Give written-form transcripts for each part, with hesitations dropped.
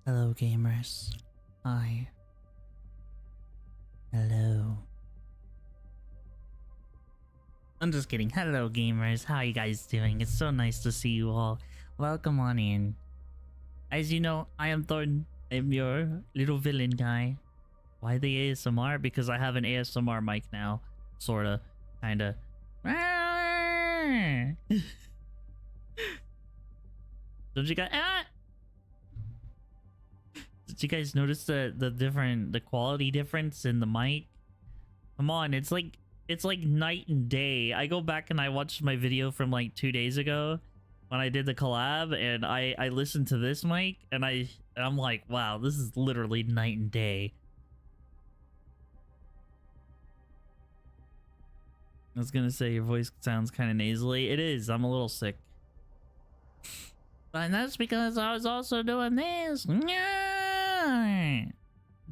Hello, gamers. Hi. Hello. I'm just kidding. Hello, gamers. How you guys doing? It's so nice to see you all. Welcome on in. As you know, I am Thornton. I'm your little villain guy. Why the ASMR? Because I have an ASMR mic now. Sorta. Kinda. Don't you guys... Did you guys notice the quality difference in the mic? Come on, it's like night and day. I go back and I watched my video from like 2 days ago when I did the collab, and I listened to this mic and I'm like, wow, this is literally night and day. I was gonna say your voice sounds kind of nasally. It is. I'm a little sick. And that's because I was also doing this.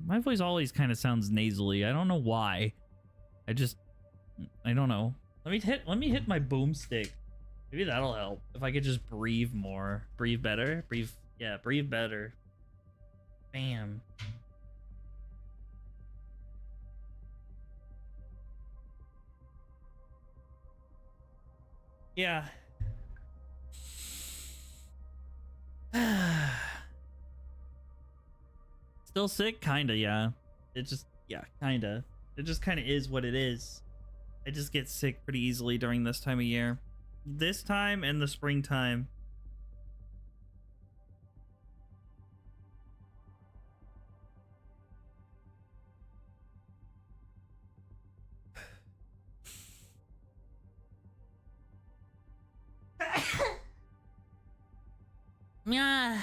My voice always kind of sounds nasally. I don't know why. I don't know. Let me hit my boomstick. Maybe that'll help. If I could just breathe more. Breathe better. Breathe better. Bam. Yeah. Still sick? Kinda, yeah. Kinda. It just kinda is what it is. I just get sick pretty easily during this time of year. This time and the springtime. Yeah.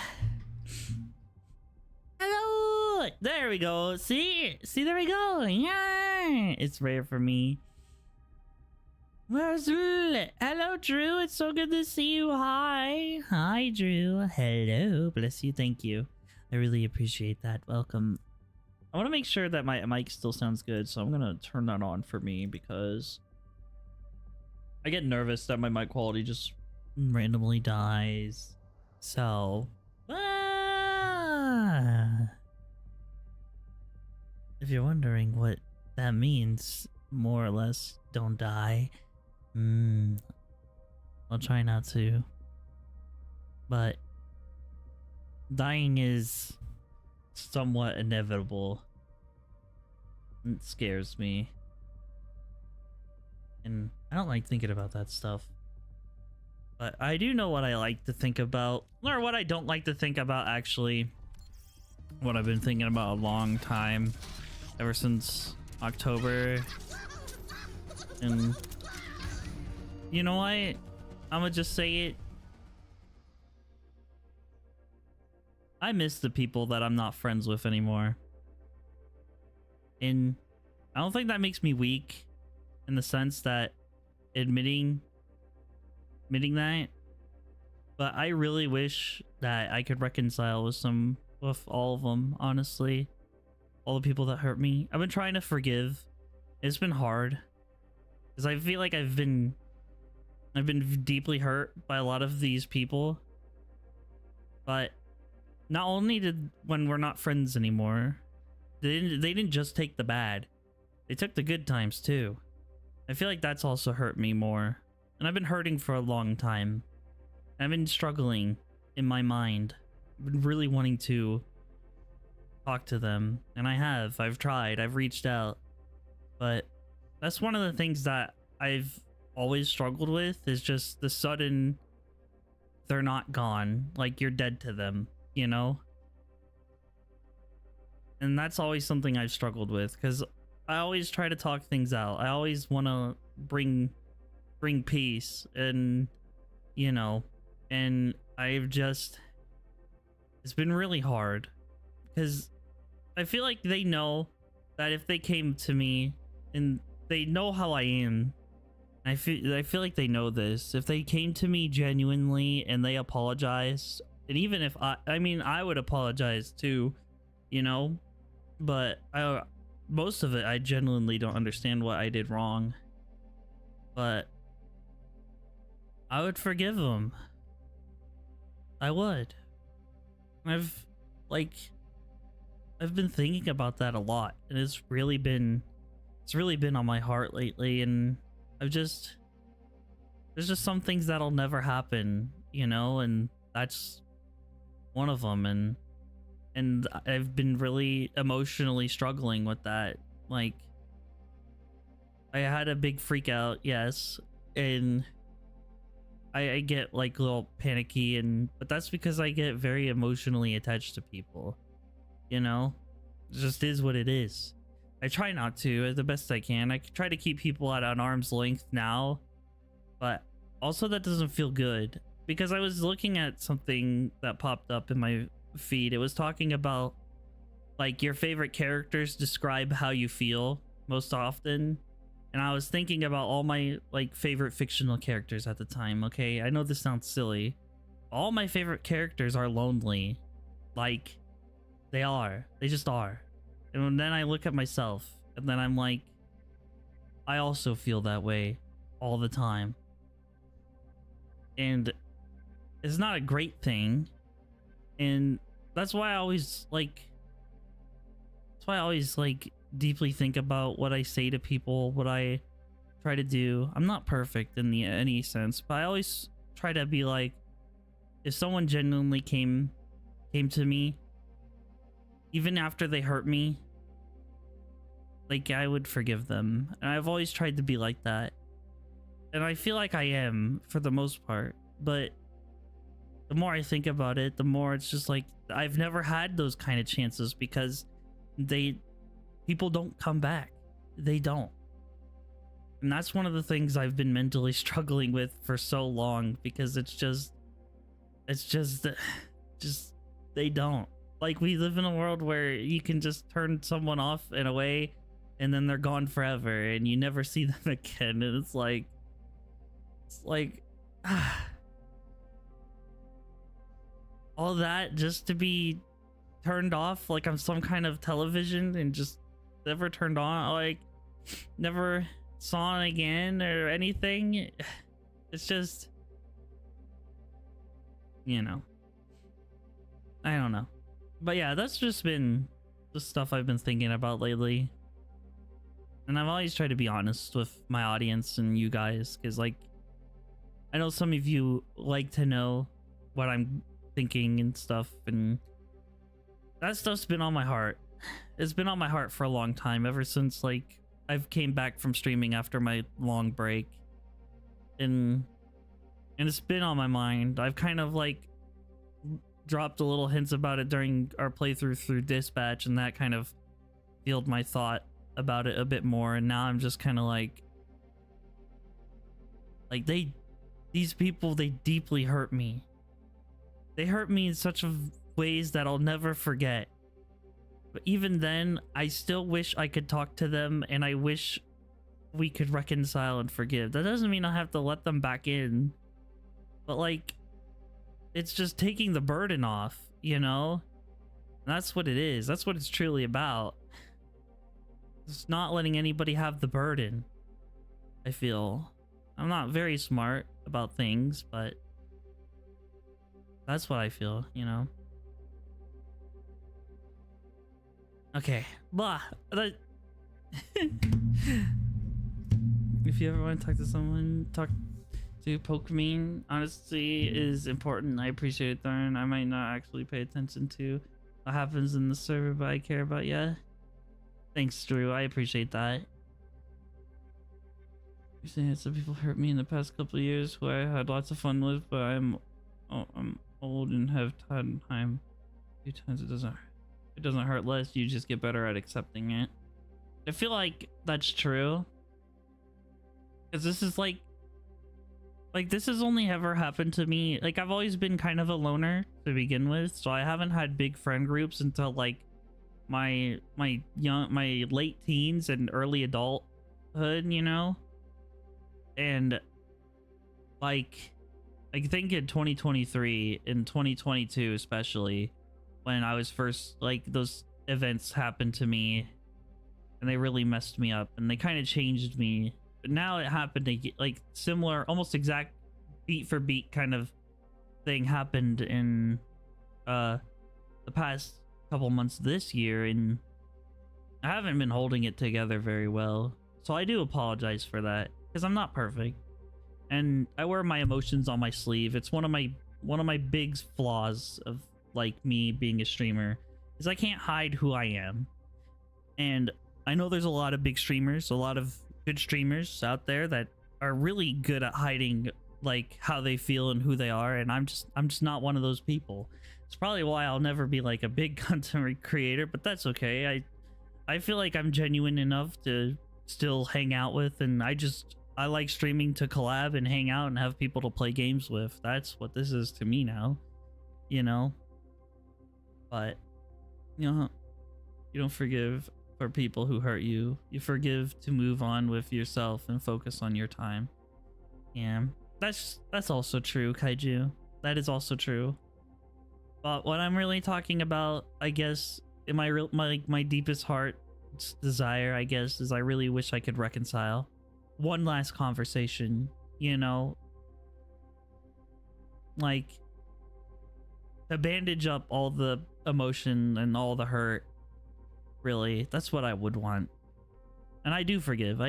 Hello. There we go. See, there we go. Yeah. It's rare for me. Where's Drew? Hello, Drew. It's so good to see you. Hi, Drew. Hello. Bless you. Thank you. I really appreciate that. Welcome. I want to make sure that my mic still sounds good, so I'm gonna turn that on for me because I get nervous that my mic quality just randomly dies. So, if you're wondering what that means, more or less, don't die. I'll try not to. But dying is somewhat inevitable. It scares me. And I don't like thinking about that stuff. But I do know what I like to think about. Or what I don't like to think about, actually. What I've been thinking about a long time. Ever since October. And you know what? I'm gonna just say it. I miss the people that I'm not friends with anymore. And I don't think that makes me weak in the sense that admitting that, but I really wish that I could reconcile with all of them, honestly. All the people that hurt me. I've been trying to forgive. It's been hard because I feel like I've been deeply hurt by a lot of these people. But not only did when we're not friends anymore, they didn't just take the bad. They took the good times too. I feel like that's also hurt me more. And I've been hurting for a long time. I've been struggling in my mind. I've been really wanting to talk to them. And I've tried, I've reached out. But that's one of the things that I've always struggled with, is just the sudden they're not gone. Like you're dead to them, you know? And that's always something I've struggled with, because I always try to talk things out. I always want to bring peace, and you know, and it's been really hard because I feel like they know that if they came to me, and they know how I am, I feel like they know this. If they came to me genuinely and they apologized, and even if I would apologize too, you know, but most of it I genuinely don't understand what I did wrong, but I would forgive them. I would. like I've been thinking about that a lot, and it's really been on my heart lately. And I've just there's just some things that'll never happen, you know, and that's one of them. And I've been really emotionally struggling with that. Like, I had a big freak out, yes, and I get like a little panicky, but that's because I get very emotionally attached to people, you know. It just is what it is. I try not to, the best I can. I try to keep people at an arm's length now, but also that doesn't feel good, because I was looking at something that popped up in my feed. It was talking about like your favorite characters describe how you feel most often, and I was thinking about all my like favorite fictional characters at the time. Okay, I know this sounds silly. All my favorite characters are lonely. Like, they just are. And then I look at myself, and then I'm like, I also feel that way all the time, and it's not a great thing. And that's why I always deeply think about what I say to people, what I try to do. I'm not perfect in any sense, but I always try to be like, if someone genuinely came to me, even after they hurt me, like, I would forgive them. And I've always tried to be like that, and I feel like I am for the most part. But the more I think about it, the more it's just like I've never had those kind of chances, because people don't come back. They don't. And that's one of the things I've been mentally struggling with for so long, because it's just they don't. Like, we live in a world where you can just turn someone off in a way, and then they're gone forever, and you never see them again. And it's like all that just to be turned off like I'm some kind of television, and just never turned on, like never saw it again or anything. It's just, you know, I don't know. But yeah, that's just been the stuff I've been thinking about lately. And I've always tried to be honest with my audience and you guys, because like, I know some of you like to know what I'm thinking and stuff, and that stuff's been on my heart. It's been on my heart for a long time, ever since like I've came back from streaming after my long break, and it's been on my mind. I've kind of like dropped a little hints about it during our playthrough through Dispatch, and that kind of fueled my thought about it a bit more. And now I'm just kind of like these people, they deeply hurt me. They hurt me in such ways that I'll never forget. But even then, I still wish I could talk to them, and I wish we could reconcile and forgive. That doesn't mean I have to let them back in, but like, it's just taking the burden off, you know? And that's what it is. That's what it's truly about. It's not letting anybody have the burden. I feel I'm not very smart about things, but that's what I feel, you know? Okay, blah. If you ever want to talk to someone, talk to Pokemon. Honesty is important. I appreciate it, Darn. I might not actually pay attention to what happens in the server, but I care about you. Thanks, Drew. I appreciate that. You're saying that some people hurt me in the past couple of years who I had lots of fun with, but I'm old and have had time. A few times it doesn't hurt less. You just get better at accepting it. I feel like that's true, because this is like this has only ever happened to me. Like, I've always been kind of a loner to begin with, so I haven't had big friend groups until like my late teens and early adulthood, you know. And like, I think in 2023, in 2022 especially, when I was first, like, those events happened to me and they really messed me up and they kind of changed me. But now it happened to get like similar, almost exact beat for beat kind of thing happened in the past couple months this year, and I haven't been holding it together very well. So I do apologize for that, because I'm not perfect. And I wear my emotions on my sleeve. It's one of my big flaws of like me being a streamer, is I can't hide who I am. And I know there's a lot of big streamers, a lot of good streamers out there that are really good at hiding like how they feel and who they are, and I'm just not one of those people. It's probably why I'll never be like a big content creator, but that's okay. I feel like I'm genuine enough to still hang out with, and I like streaming to collab and hang out and have people to play games with. That's what this is to me now, you know. But you know, you don't forgive for people who hurt you. You forgive to move on with yourself and focus on your time. Yeah, that's also true, Kaiju. That is also true. But what I'm really talking about, I guess, in my deepest heart's desire, I guess, is I really wish I could reconcile. One last conversation, you know, like to bandage up all the emotion and all the hurt. Really, that's what I would want. And I do forgive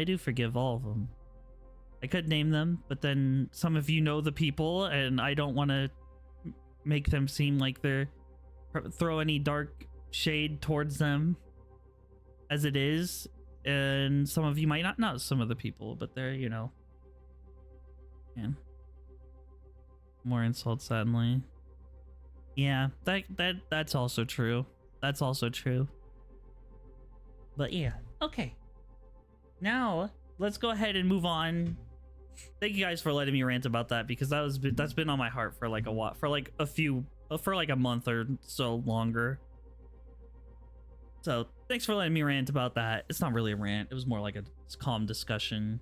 all of them. I could name them, but then some of you know the people, and I don't want to make them seem like they're throw any dark shade towards them as it is. And some of you might not know some of the people, but they're, you know, yeah, more insults, sadly. Yeah, that's also true. That's also true. But yeah, okay. Now let's go ahead and move on. Thank you guys for letting me rant about that, because that's been on my heart for like a while, for like a month or so longer. So thanks for letting me rant about that. It's not really a rant. It was more like a calm discussion.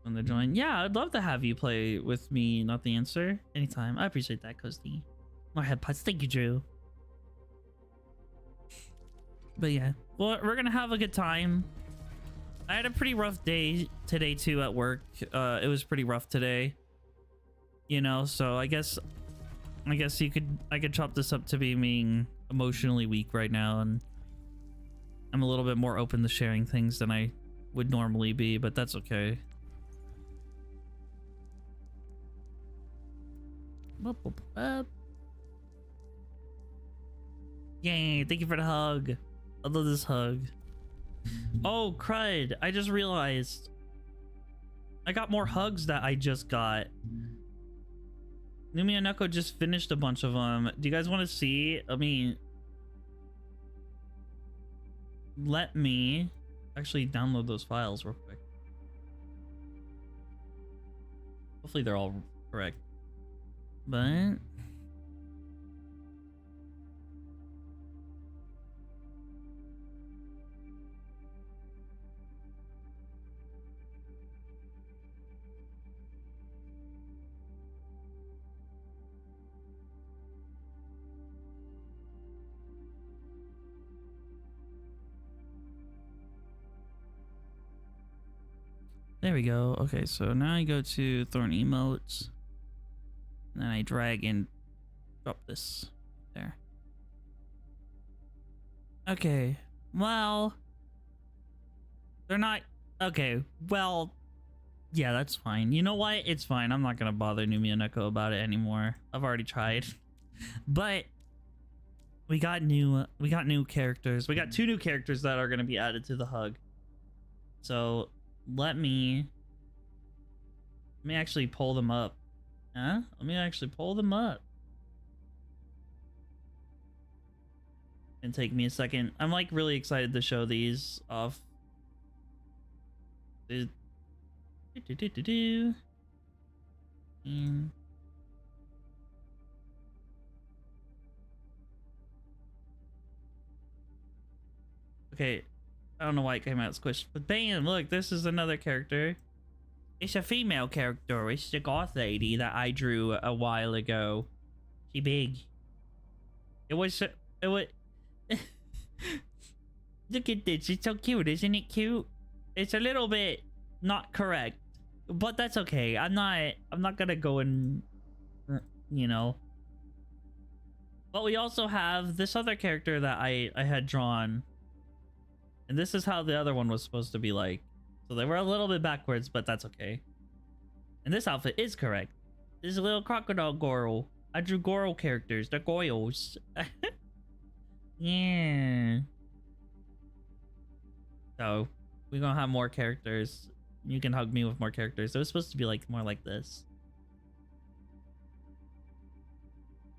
When they join, yeah, I'd love to have you play with me. Not the answer. Anytime. I appreciate that, Coasty. More head pots. Thank you, Drew. But yeah, well, we're gonna have a good time. I had a pretty rough day today too at work. It was pretty rough today, you know, so I guess I could chop this up to being emotionally weak right now, and I'm a little bit more open to sharing things than I would normally be, but that's okay. Yay, thank you for the hug. I love this hug. Oh, crud. I just realized I got more hugs that I just got. Numi and Neko just finished a bunch of them. Do you guys want to see? I mean, let me actually download those files real quick. Hopefully they're all correct. But there we go. Okay, so now I go to Thorn emotes, and then I drag and drop this there. Okay, well, they're not okay. Well, yeah, that's fine. You know what? It's fine. I'm not gonna bother Numi and Neko about it anymore. I've already tried. But we got new characters. We got 2 new characters that are gonna be added to the hug. So let me actually pull them up. Let me actually pull them up. And take me a second. I'm like really excited to show these off. And okay, I don't know why it came out squished, but bam, look, this is another character. It's a female character. It's the goth lady that I drew a while ago. She big. It was look at this. It's so cute. Isn't it cute? It's a little bit not correct, but that's okay. I'm not gonna go and, you know, But we also have this other character that I had drawn. And this is how the other one was supposed to be like. So they were a little bit backwards, but that's okay. And this outfit is correct. This is a little crocodile Goro. I drew Goro characters. They're Goyos. Yeah. So we're gonna have more characters. You can hug me with more characters. It was supposed to be like more like this.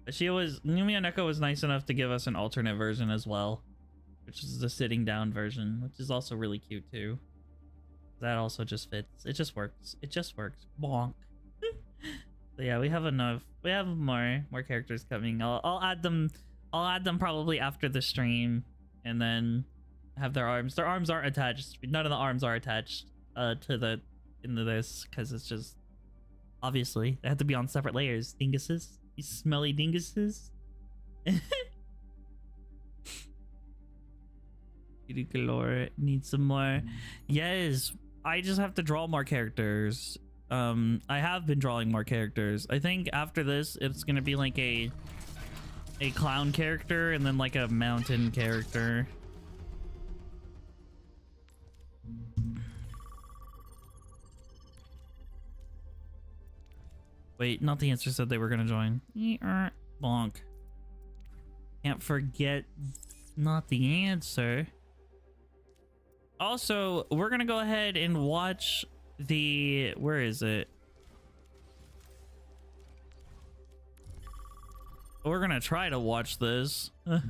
But Numia Neko was nice enough to give us an alternate version as well, which is the sitting down version, which is also really cute too. That also just fits. It just works. It just works. Bonk. So yeah, we have enough. We have more characters coming. I'll add them. I'll add them probably after the stream, and then have their arms. Their arms aren't attached. None of the arms are attached into this because it's just obviously they have to be on separate layers. Dinguses, you smelly dinguses. Beauty galore. Need some more. Yes, I just have to draw more characters. I have been drawing more characters. I think after this, it's gonna be like a clown character and then like a mountain character. Wait, not the answer said they were gonna join. Bonk. Can't forget not the answer. Also, we're gonna go ahead and watch the, where is it? We're gonna try to watch this. I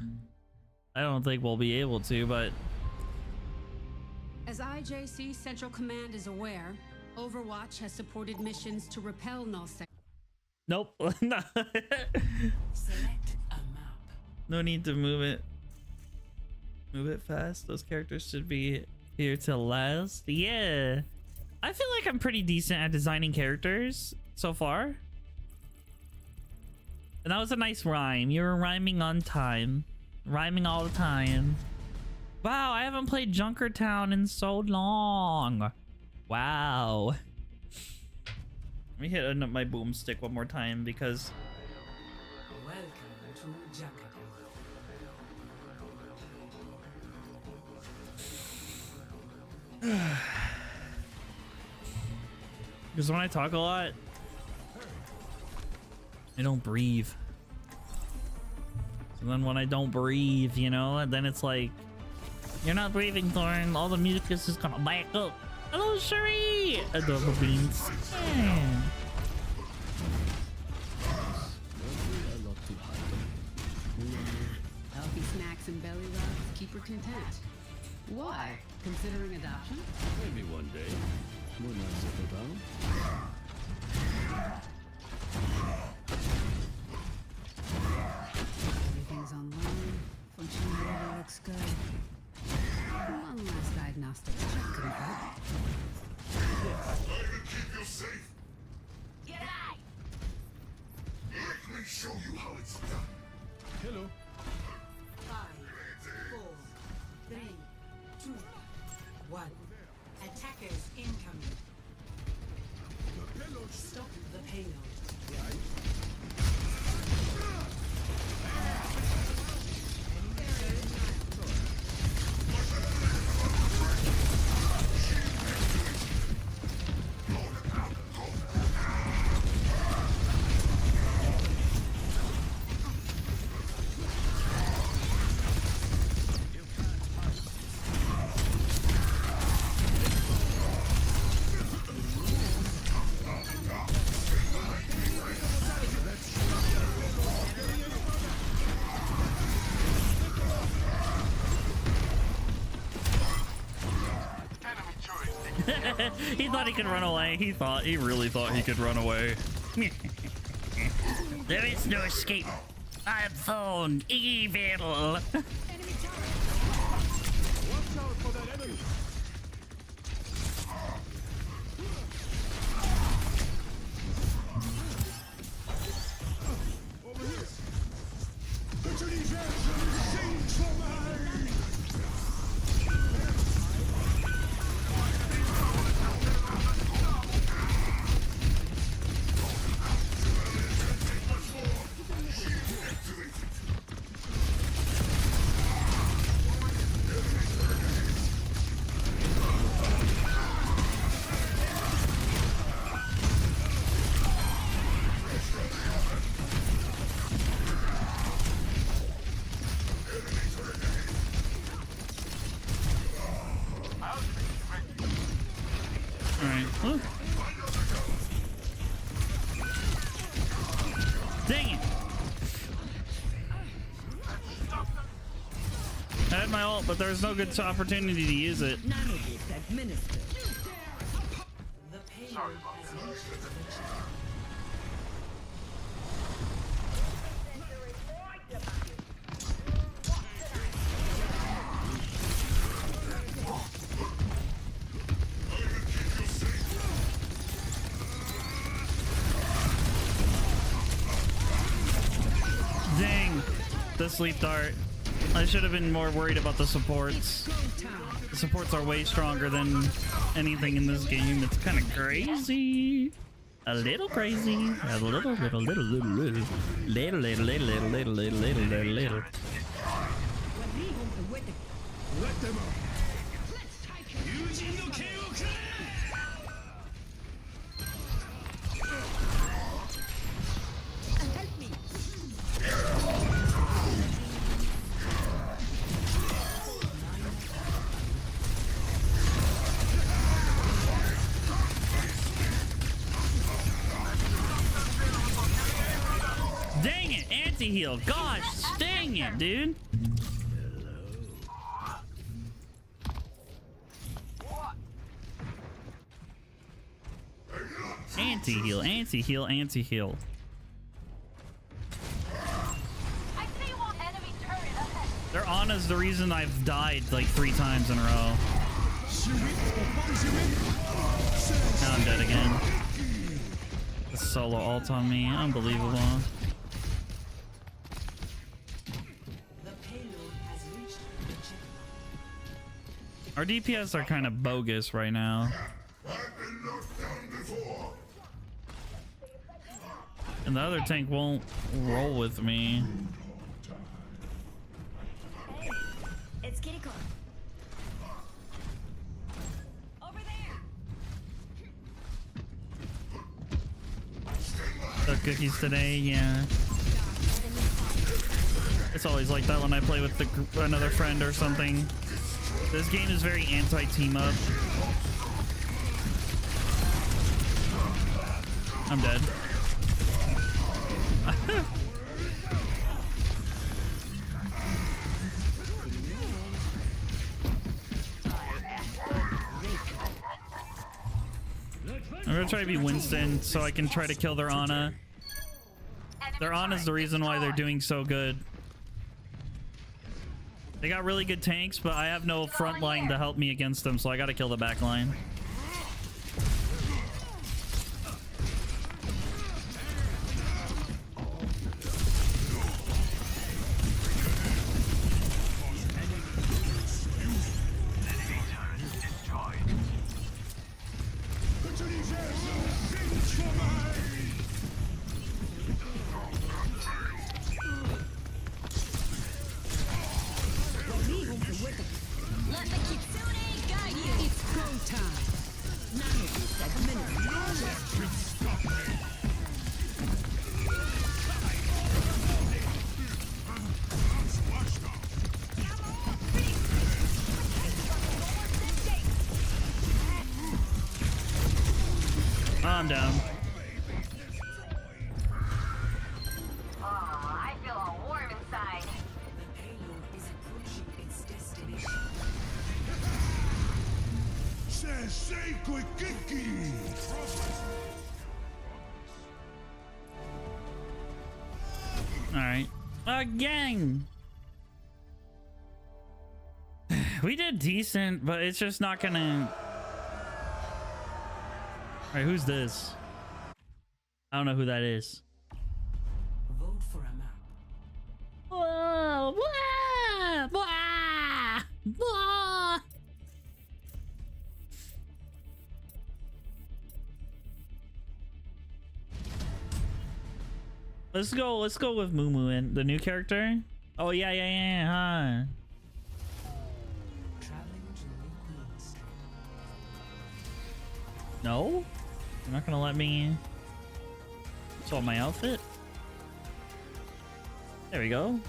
don't think we'll be able to, but as IJC Central Command is aware, Overwatch has supported missions to repel null sec. nope. No. Select a map. No need to move it. Move it fast. Those characters should be here to last. Yeah. I feel like I'm pretty decent at designing characters so far. And that was a nice rhyme. You were rhyming on time. Rhyming all the time. Wow, I haven't played Junkertown in so long. Wow. Let me hit my boomstick one more time because... Welcome to Junkertown. Because when I talk a lot, I don't breathe. So then when I don't breathe, you know, and then it's like, you're not breathing, Thorn. All the music is just gonna back up. Hello, Cherie! Adorable beans. Yeah. Healthy snacks and belly rubs keep her content. Why? Considering adoption? Maybe one day. When I settle down. Everything's online. Functioning whatever looks good. One last diagnostic check couldn't hurt. Keep you safe. Get out! Let me show you how it's done. Hello. 5, 4, 3, 2, 1. Attackers incoming. Stop the payload. He thought he could run away. He really thought he could run away. There is no escape. I am phone evil. Watch out for that enemy. Over here. Put your knees down. Sing for mine. I had my ult, but there was no good opportunity to use it. Nanoboost administered. The payload has reached its objective. Dang, the sleep dart. I should have been more worried about the supports. The supports are way stronger than anything in this game. It's kind of crazy. A little crazy. A little. Let them up. Yujin no Ken wo kure! Dang it, anti-heal. Gosh, dang it, dude. Anti-heal, anti-heal, anti-heal. Their Ana's the reason I've died like 3 times in a row. Now I'm dead again. The solo ult on me, unbelievable. The payload has reached the objective. Our DPS are kind of bogus right now. I've been knocked down before. And the other tank won't roll with me. It's Kiriko. Over there. The cookies today, yeah. It's always like that when I play with another friend or something. This game is very anti-team up. I'm dead. I'm gonna try to be Winston so I can try to kill their Ana. Their Ana's the reason why they're doing so good. They got really good tanks, but I have no front line to help me against them, so I gotta kill the back line. Let the Kitsune guide you. It's go time. Nanoboost administered. I'm down. Oh, I feel all warm inside. The payload is approaching its destination. Sensei Kiki! All right. Again. We did decent, but it's just not gonna... All right, who's this? I don't know who that is. Vote for a map. Whoa, whoa, whoa, whoa. Let's go with Moo in the new character. Oh yeah, huh? Traveling to New Queen Street. No? You're not gonna let me swap my outfit? There we go.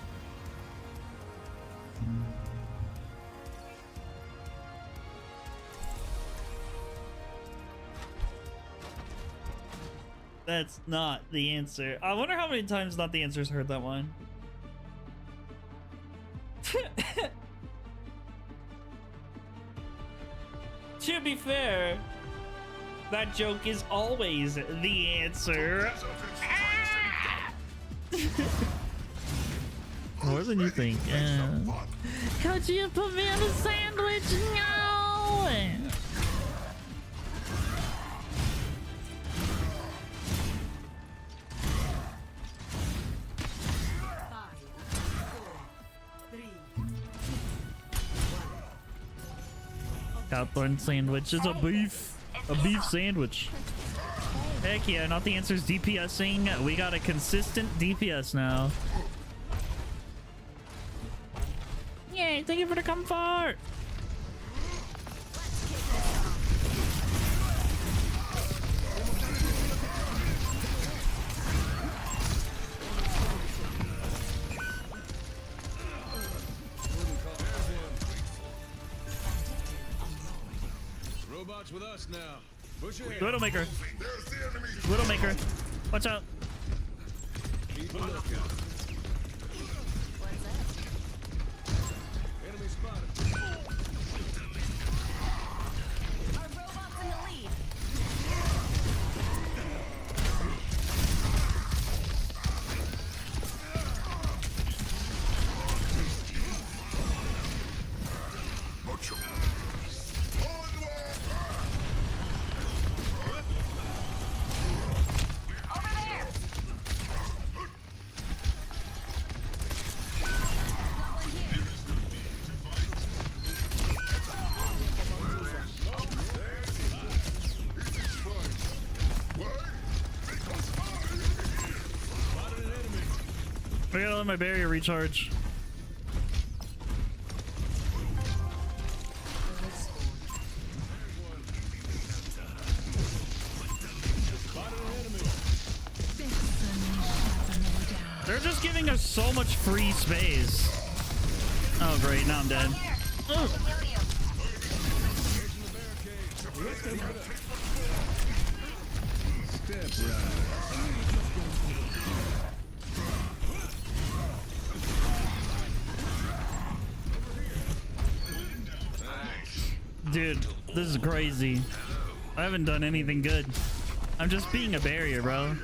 That's not the answer. I wonder how many times not the answer's heard that one. To be fair, that joke is always the answer. More than you think. Could you put me on a sandwich? No! Cowthorn sandwich is a beef sandwich. Heck yeah, not the answer is DPSing. We got a consistent DPS now. Yay, thank you for the comfort. Robots with us now. Push ahead. Widowmaker. There's the enemy. Widowmaker. Watch out. Keep a lookout. Enemy spotted. Our robot's in the lead. Mucho. Over there. I gotta let my barrier recharge. They're just giving us so much free space. Oh great, now I'm dead. Oh. Step right. Dude, this is crazy. I haven't done anything good. I'm just being a barrier, bro.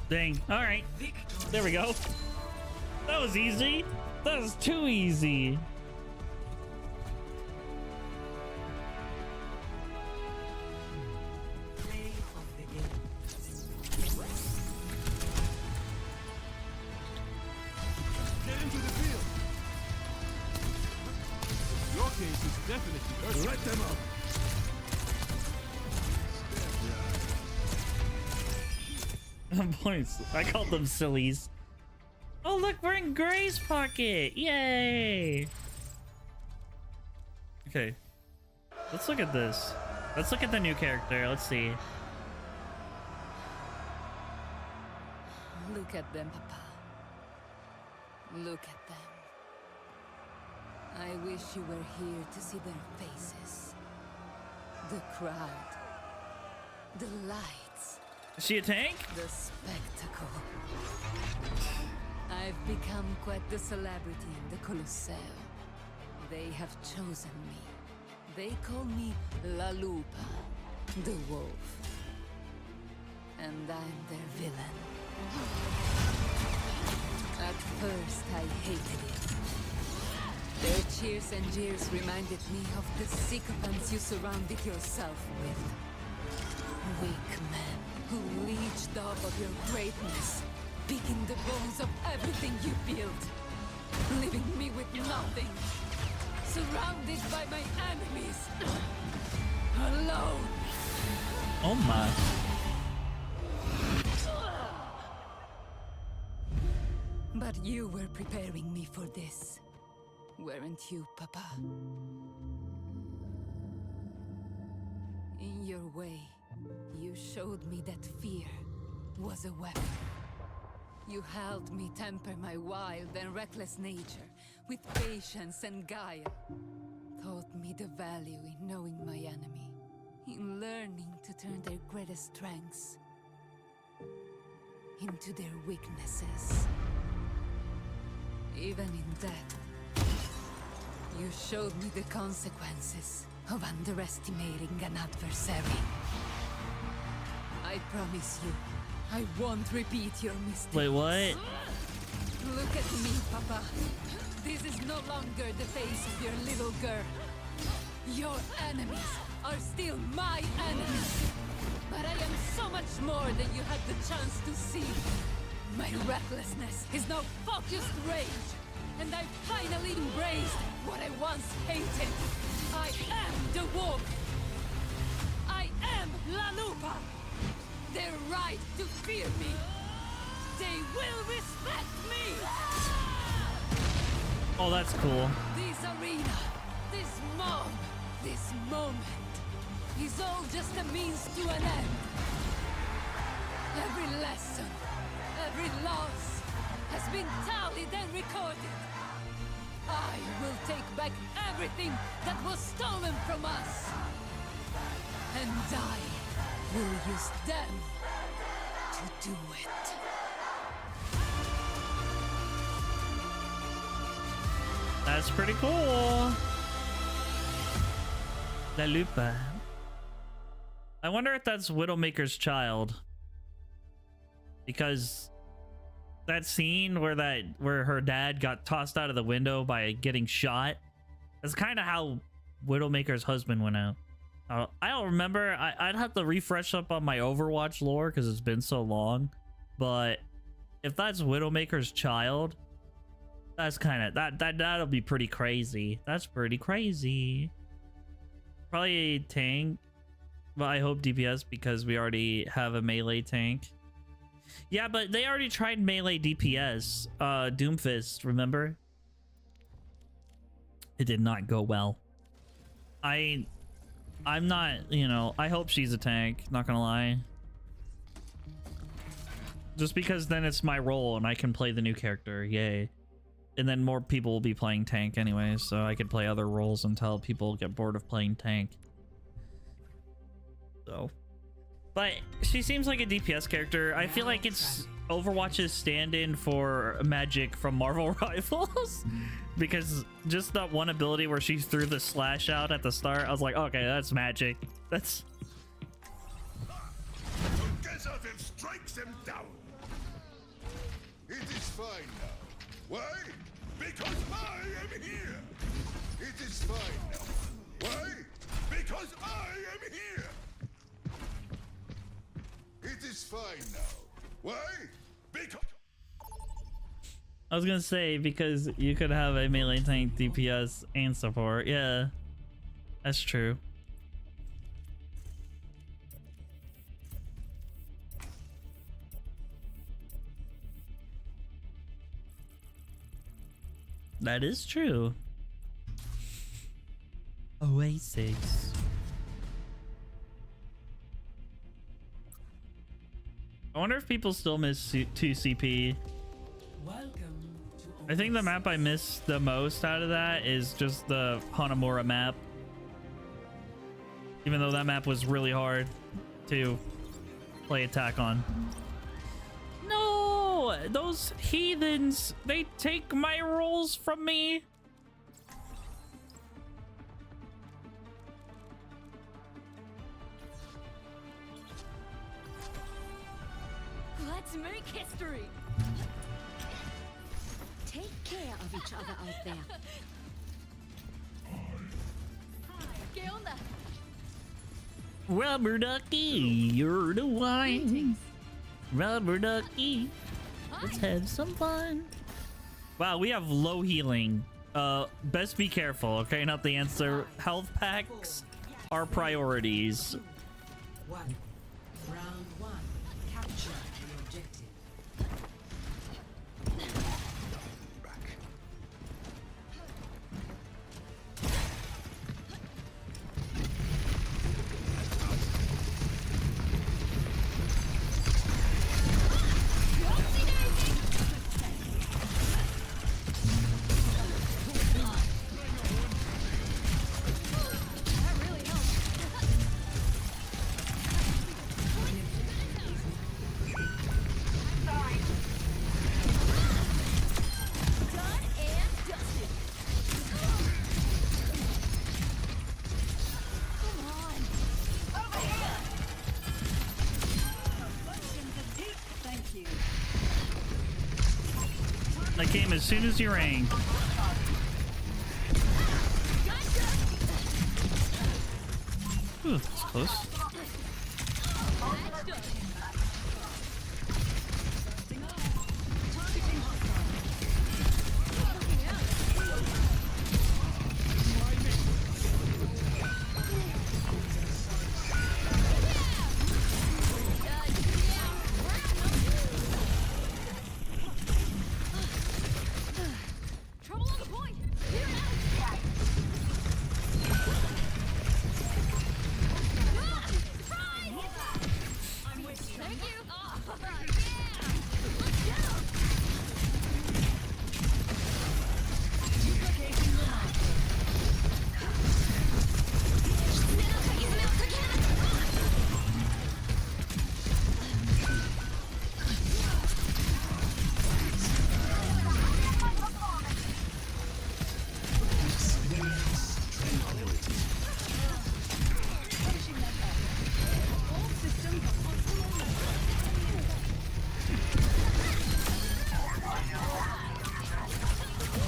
Dang. All right. There we go. That was easy. That was too easy. Play of the game. Get into the field. Your case is definitely urgent. Let them up. Points. I called them sillies. Oh look, we're in Gray's pocket. Yay. Okay. Let's look at this. Let's look at the new character. Let's see. Look at them, Papa. Look at them. I wish you were here to see their faces. The crowd. The lights. Is she a tank? The spectacle. I've become quite the celebrity in the Colosseum. They have chosen me. They call me La Lupa, the wolf. And I'm their villain. At first, I hated it. Their cheers and jeers reminded me of the sycophants you surrounded yourself with. Weak men who leached off of your greatness, picking the bones of everything you built, leaving me with nothing, surrounded by my enemies, alone. Oh my. But you were preparing me for this, weren't you, Papa? In your way, you showed me that fear was a weapon. You helped me temper my wild and reckless nature with patience and guile. Taught me the value in knowing my enemy, in learning to turn their greatest strengths into their weaknesses. Even in death, you showed me the consequences of underestimating an adversary. I promise you, I won't repeat your mistakes. Wait, what? Look at me, Papa. This is no longer the face of your little girl. Your enemies are still my enemies. But I am so much more than you had the chance to see. My recklessness is now focused rage. And I finally embraced what I once hated. I am the wolf. I am La Lupa. They're right to fear me. They will respect me. Oh, that's cool. This arena, this mob, this moment is all just a means to an end. Every lesson, every loss has been tallied and recorded. I will take back everything that was stolen from us. And I will use them to do it. That's pretty cool. La Lupa. I wonder if that's Widowmaker's child. Because that scene where her dad got tossed out of the window by getting shot, that's kind of how Widowmaker's husband went out. I don't remember. I'd have to refresh up on my Overwatch lore because it's been so long. But if that's Widowmaker's child, that's kind of that'll be pretty crazy. That's pretty crazy. Probably a tank, but I hope DPS because we already have a melee tank. Yeah, but they already tried melee DPS. Doomfist, remember? It did not go well. I'm not, you know, I hope she's a tank, not gonna lie. Just because then it's my role and I can play the new character, yay. And then more people will be playing tank anyway, so I could play other roles until people get bored of playing tank. So, but she seems like a DPS character. I feel like it's Overwatch's stand-in for Magic from Marvel Rivals. Because just that one ability where she threw the slash out at the start, I was like, okay, that's Magic. That's... Together then strikes him down. It is fine now. Why? Because I am here. It is fine now. Why? Because I am here. It is fine now. Why? Because... I was gonna say, because you could have a melee tank, DPS, and support. Yeah, that's true. That is true. Oasis. I wonder if people still miss 2CP. Welcome to I think the map I miss the most out of that is just the Hanamura map. Even though that map was really hard to play attack on. No! Those heathens! They take my rolls from me! Let's make history! Take care of each other out there. ¿Qué onda? Rubber ducky, you're the one. Rubber ducky, let's have some fun. Wow, we have low healing. Best be careful, okay? Not the answer. Health packs are priorities. 1. Round 1. Capture the objective. I came as soon as you rang. Ooh, that's close. Trouble on the point. Clear it out. Thank you. Oh,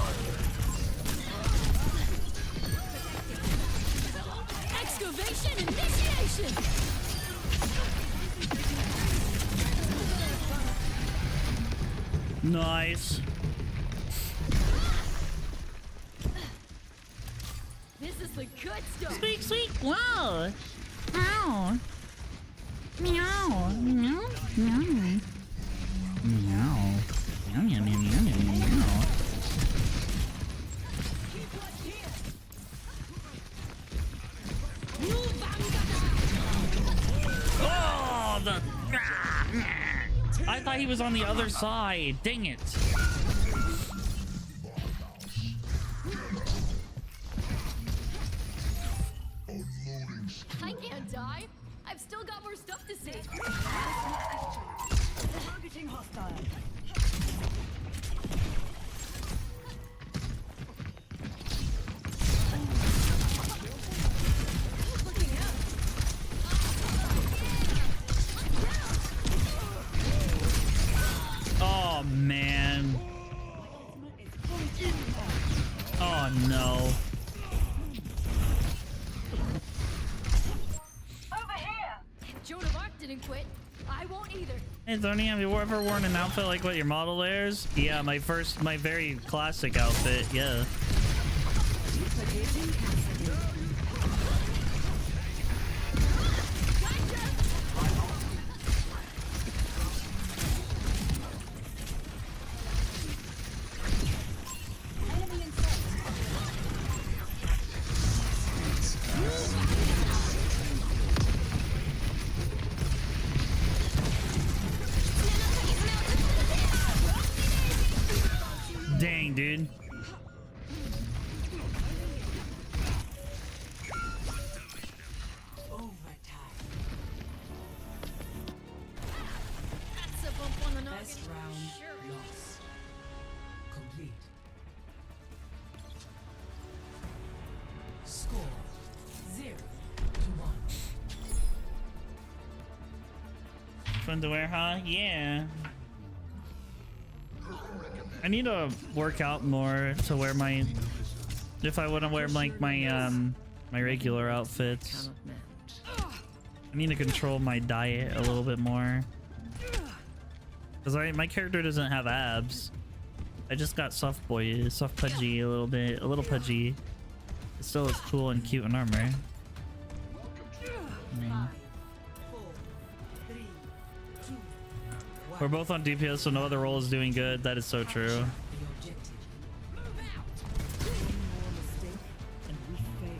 yeah. Let's go. Excavation initiation. Nice. This is the good stuff. Sweet, sweet. Wow. Meow. Meow. Meow. Meow. Meow. Meow, meow, meow, meow, meow, meow. Oh, the... I thought he was on the other side. Dang it. I can't die. I've still got more stuff to say. Targeting hostile. Oh, man. Oh, no. Over here! If Joan of Arc didn't quit, I won't either. Hey, Tony, have you ever worn an outfit like what your model wears? Yeah, my very classic outfit, yeah. Dang, dude. That's a bump on the noggin. Best round Sure. lost. Complete. Score 0-1. Fun to wear, huh? Yeah. I need to work out more to wear my... If I wouldn't wear like my my regular outfits. I need to control my diet a little bit more. Cause my character doesn't have abs. I just got soft pudgy a little bit, a little pudgy. It still looks cool and cute in armor. Yeah. We're both on DPS, so no other role is doing good. That is so true. The objective. Move out. One more mistake and we fail.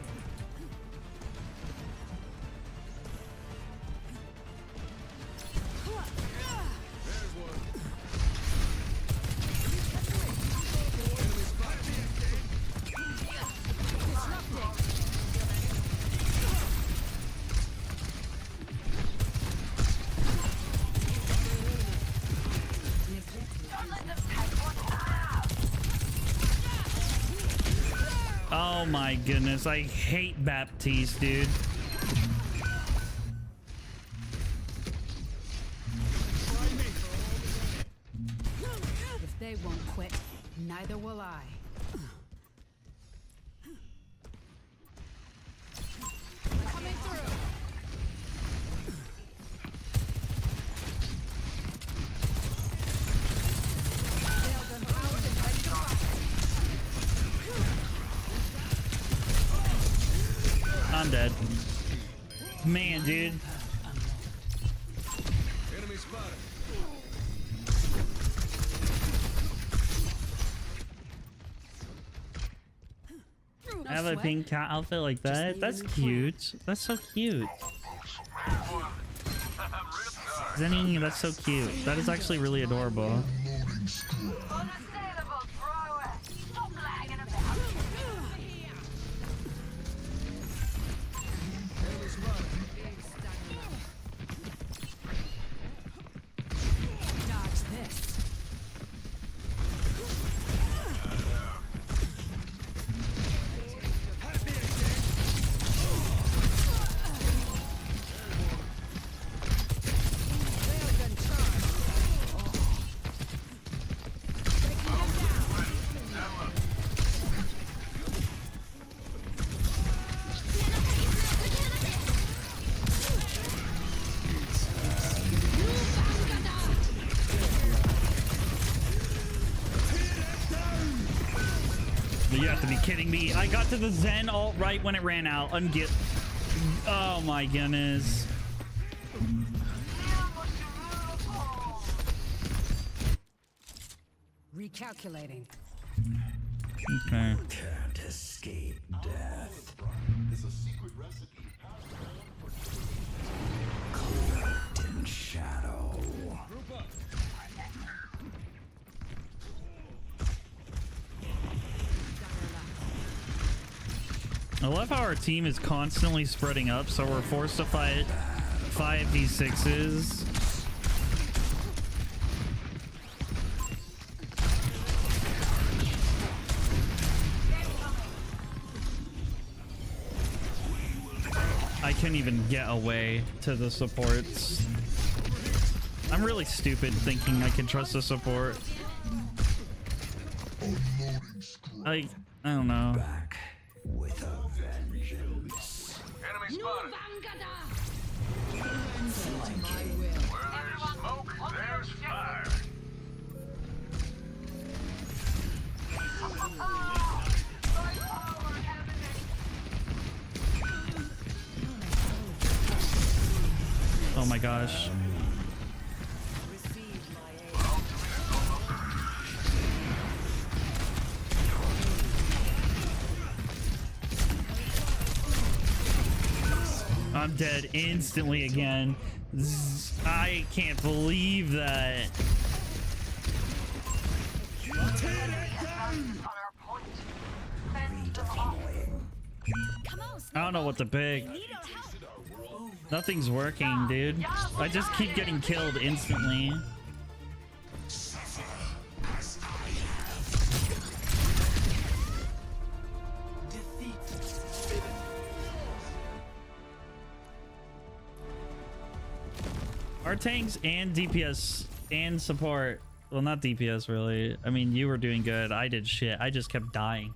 Oh my goodness, I hate Baptiste, dude. If they won't quit, Neither will I. Coming through. I'm dead. Man, dude. Enemy spotted. I have a pink cat outfit like that. That's cute. That's so cute. Zenny, that's so cute. That is actually really adorable. Unassailable, thrower. Stop lagging about. Enemy spotted. Dodge this. You have to be kidding me. I got to the Zen alt right when it ran out. Oh my goodness. Recalculating. Okay. Can't escape death. There's a secret recipe. Cloaked in shadow. Group up. I love how our team is constantly spreading up, so we're forced to fight 5v6s. I can't even get away to the supports. I'm really stupid thinking I can trust the support. I don't know. Back with a vengeance. Enemy spotted. Smoke, there's fire. Oh my gosh. I'm dead instantly again. I can't believe that. On our point. Fend them off. I don't know what to pick. Nothing's working, dude. I just keep getting killed instantly. Our tanks and DPS and support, well, not DPS really. I mean, you were doing good. I did shit. I just kept dying.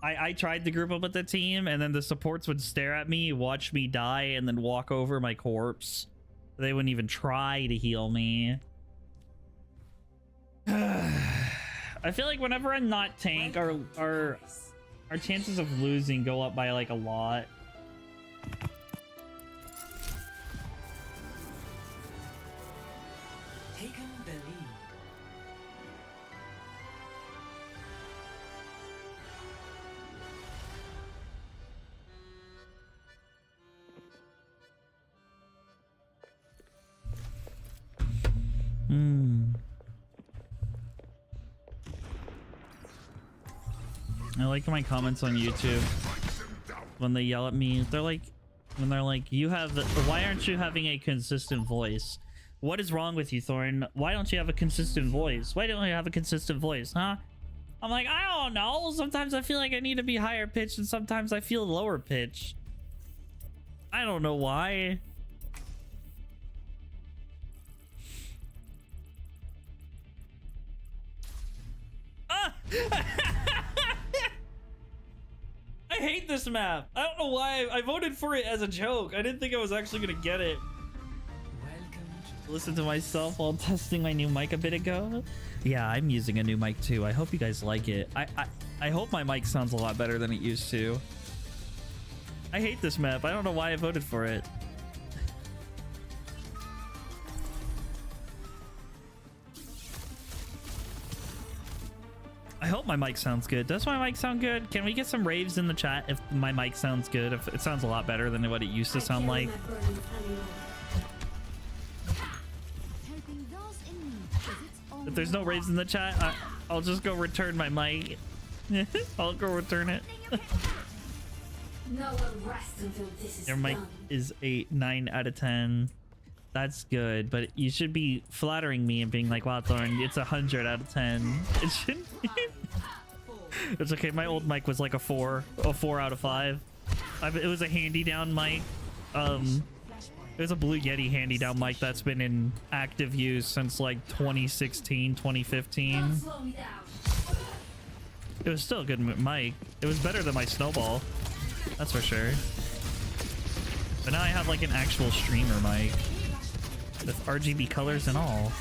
I tried to group up with the team, and then the supports would stare at me, watch me die, and then walk over my corpse. They wouldn't even try to heal me. I feel like whenever I'm not tank, our chances of losing go up by like a lot. Taken the lead. I like my comments on YouTube when they yell at me. They're like, why aren't you having a consistent voice? What is wrong with you, Thorn? Why don't you have a consistent voice? Why don't you have a consistent voice, huh? I'm like, I don't know. Sometimes I feel like I need to be higher pitched, and sometimes I feel lower pitch. I don't know why. Ah! I hate this map. I don't know why I voted for it as a joke. I didn't think I was actually gonna get it. Listen to myself while testing my new mic a bit ago. Yeah, I'm using a new mic too. I hope you guys like it. I hope my mic sounds a lot better than it used to. I hate this map. I don't know why I voted for it. I hope my mic sounds good. Does my mic sound good? Can we get some raves in the chat if my mic sounds good? If it sounds a lot better than what it used to sound like. If there's no raves in the chat, I'll just go return my mic. I'll go return it. No one rests until this is Your mic done. is a 9 out of 10. That's good, but you should be flattering me and being like, wow, Thorn, it's 100 out of 10. It shouldn't be. It's okay. My old mic was like a 4 out of 5. It was a handy down mic. It was a Blue Yeti handy down mic that's been in active use since like 2016, 2015. Slow me down. It was still a good mic. It was better than my Snowball, that's for sure. But now I have like an actual streamer mic with RGB colors and all.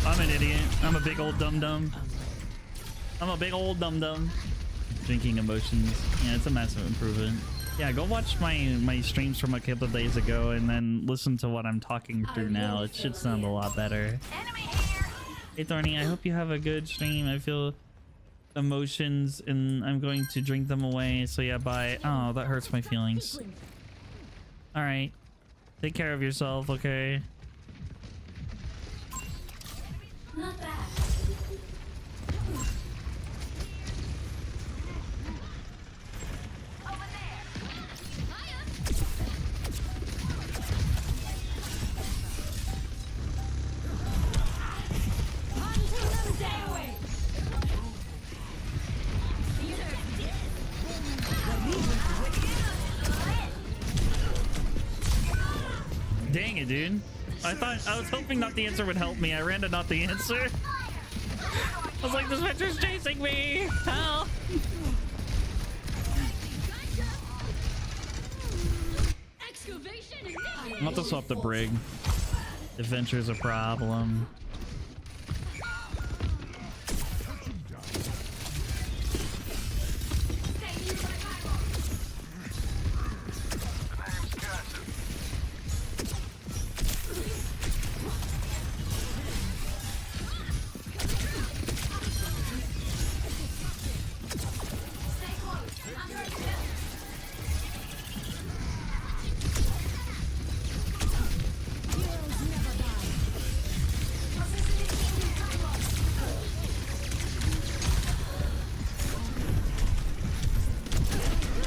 I'm an idiot. I'm a big old dum-dum. I'm a big old dum-dum. Drinking emotions. Yeah, it's a massive improvement. Yeah, go watch my streams from a couple of days ago and then listen to what I'm talking through now. It should sound a lot better. Hey Thorny, I hope you have a good stream. I feel emotions and I'm going to drink them away. So yeah, bye. Oh, that hurts my feelings. Alright. Take care of yourself, okay? Not bad. Dang it, dude. I was hoping not the answer would help me. I ran to not the answer. I was like, this Venture's chasing me. Help. I'm about to swap the brig. If Venture's a problem.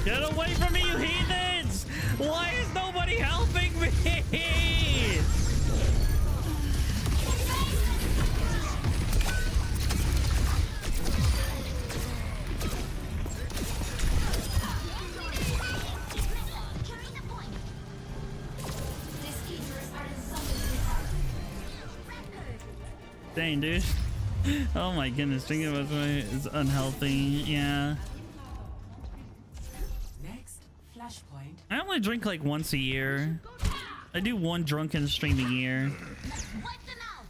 Get away from me, you heathens! Why is nobody helping me? Dang, dude. Oh my goodness, drinking about is unhealthy. Yeah. Next, flashpoint. I only drink like once a year. I do one drunken stream a year. Wipe them out.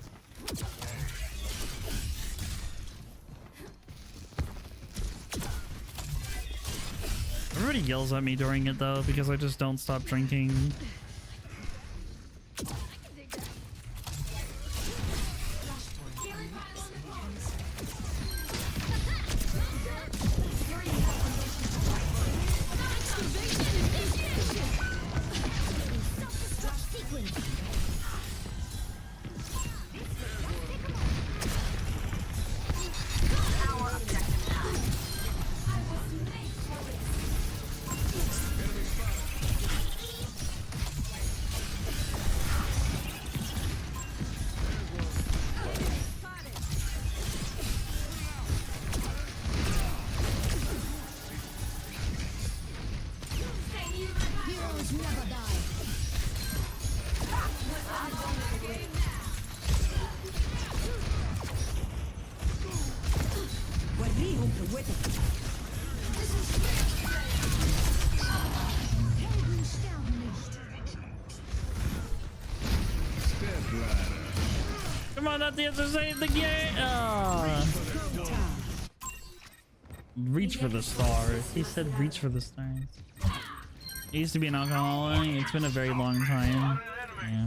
Everybody yells at me during it though because I just don't stop drinking. Come on, not the answer. Save the game. Oh. Reach for the stars. He said reach for the stars. I used to be an alcoholic. It's been a very long time. Yeah.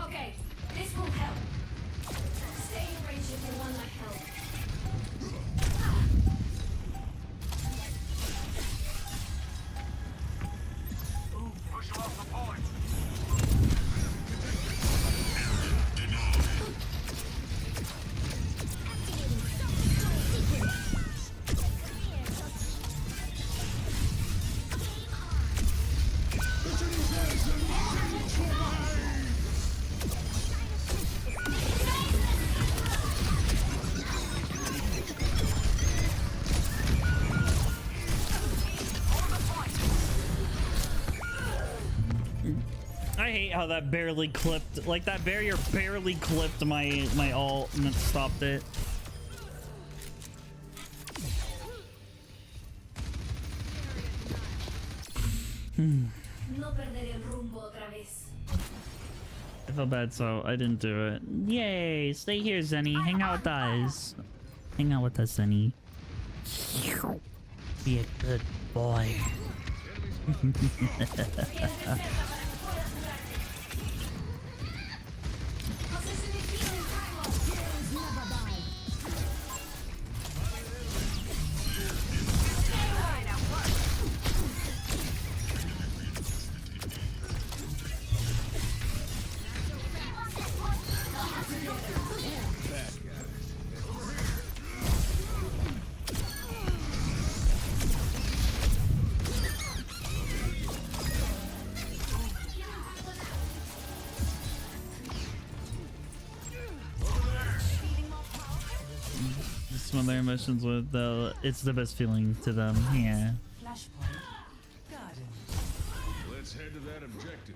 Okay, this will help. Stay in range if you want my help. Push him off the point. I hate how that barely clipped. Like that barrier barely clipped my ult and it stopped it. No perderé el rumbo otra vez. I felt bad, so I didn't do it. Yay! Stay here, Zenny. Hang out with us. Hang out with us, Zenny. Be a good boy. Some of their emotions with though, it's the best feeling to them. Yeah. Let's head to that objective.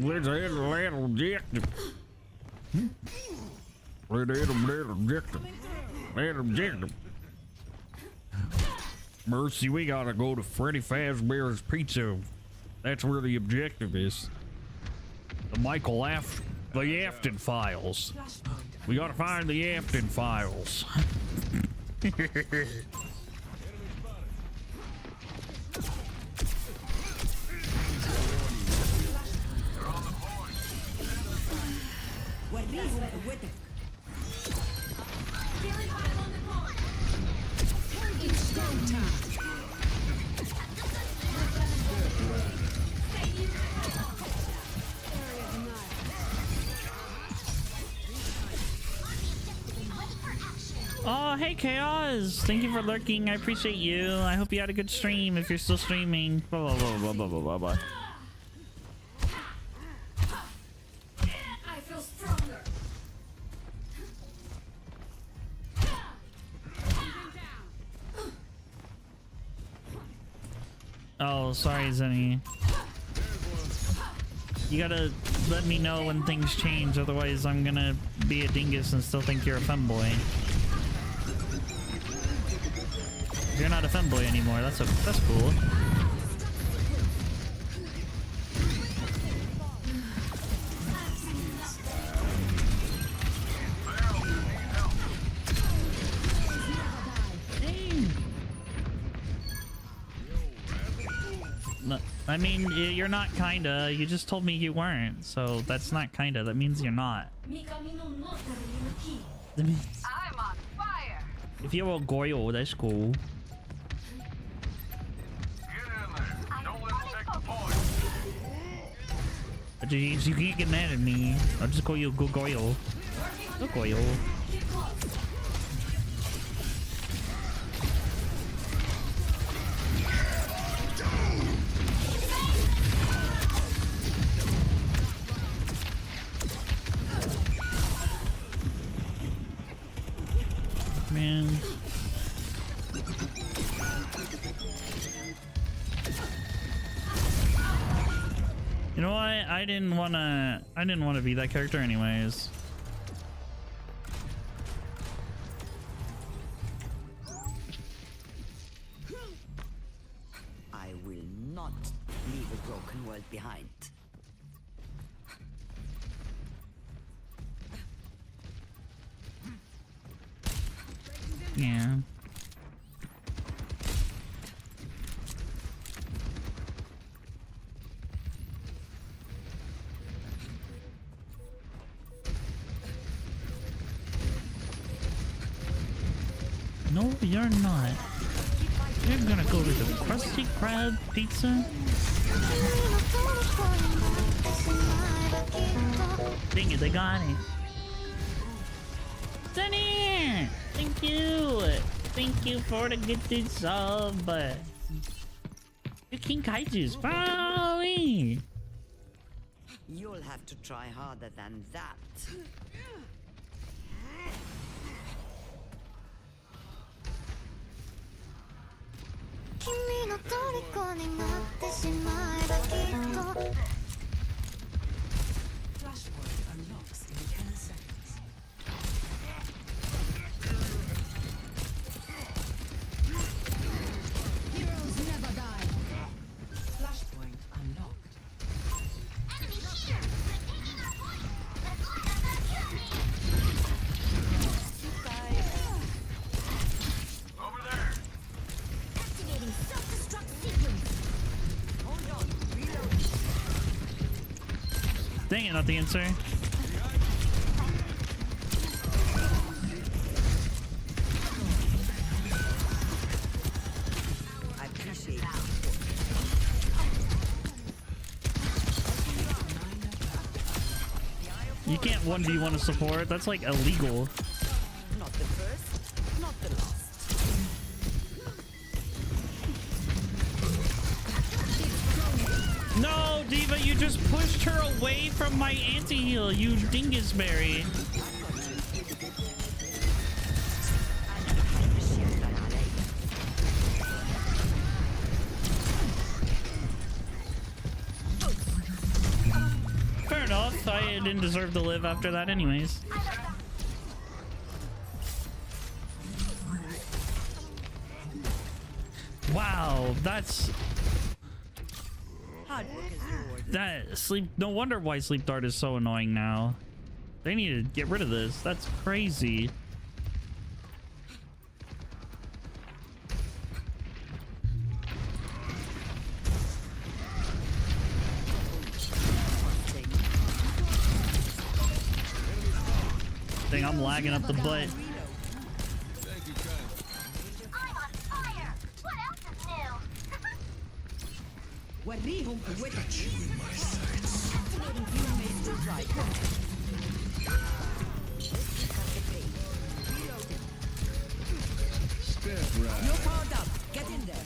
Let's head to that objective. Let's head to that objective. That objective. Mercy, we gotta go to Freddy Fazbear's Pizza. That's where the objective is. The Afton files. We gotta find the Afton files. Oh, hey Chaos! Thank you for lurking. I appreciate you. I hope you had a good stream if you're still streaming. Blah, blah, blah, blah, blah, blah, blah. I feel stronger. Oh, sorry, Zenny. You gotta let me know when things change, otherwise I'm gonna be a dingus and still think you're a femboy. You're not a femboy anymore. That's cool. No, I mean, you're not kinda. You just told me you weren't, so that's not kinda. That means you're not. That means I'm on fire. if you're a Goyle, that's cool. But you can't get mad at me. I'll just call you Goyle. Go Goyle. Man. You know what? I didn't wanna be that character anyways. I will not leave a broken world behind. Yeah. No, you're not. You're gonna go to the Krusty Krab pizza? Dang it, they got it. Sunny! Thank you! Thank you for the gifted sub. You King Kaiju's, follow me! You'll have to try harder than that. Dang it, not the answer. I appreciate it. You can't 1v1 a support. That's like illegal. Not the first, not the last. No, Diva, you just pushed her away from my anti-heal, you dingusberry. Fair enough. I didn't deserve to live after that anyways. Wow, that's... Hard work is rewarded. That sleep... No wonder why Sleep Dart is so annoying now. They need to get rid of this. That's crazy. Dang, I'm lagging up the butt. I'm on fire. What else is new? وريهم قوتك. Activating human made to drive. Step right. You're powered up. Get in there.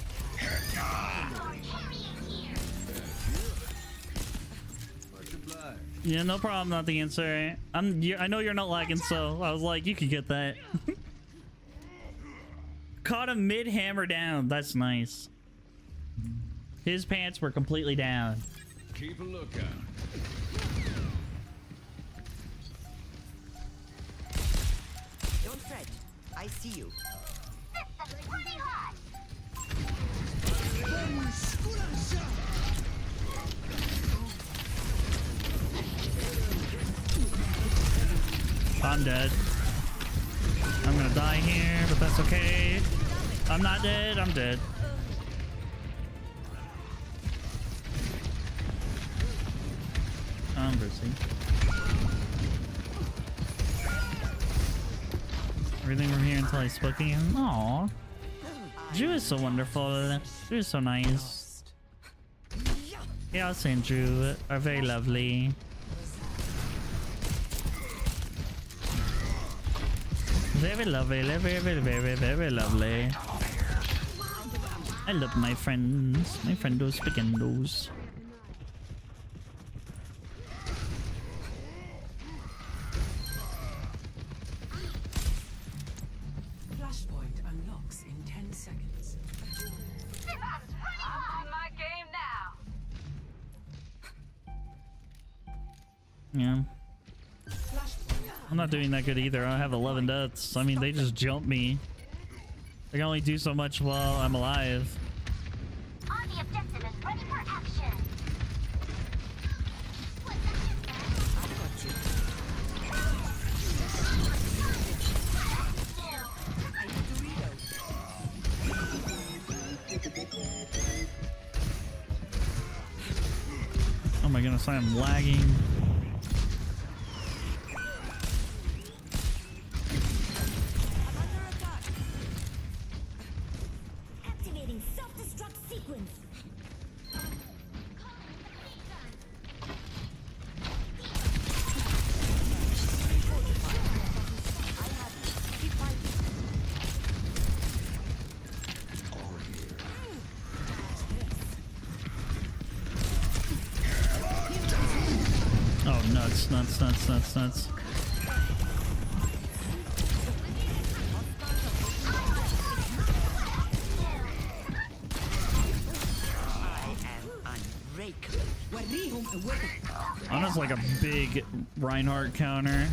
Much obliged. Yeah, no problem, not the answer. I know you're not lagging, so I was like, you could get that. Caught him mid-hammer down. That's nice. His pants were completely down. Keep a lookout. Don't fret. I see you. System's pretty hot. I'm dead. I'm gonna die here, but that's okay. I'm not dead. I'm dead. I'm bursting. Everything from here until I spoke again. Aww. Drew is so wonderful. Drew is so nice. Chaos and Drew are very lovely. Very lovely, very lovely. I love my friends. My friendos, spaghendos. Flashpoint unlocks in 10 seconds. I'm on my game now. Yeah. I'm not doing that good either. I have 11 deaths. I mean, they just jump me. They can only do so much while I'm alive. On the objective is ready for action. Oh my goodness, I am lagging. Activating self-destruct sequence. Oh, nuts, nuts, nuts, nuts, nuts. Oh, that's like a big Reinhardt counter.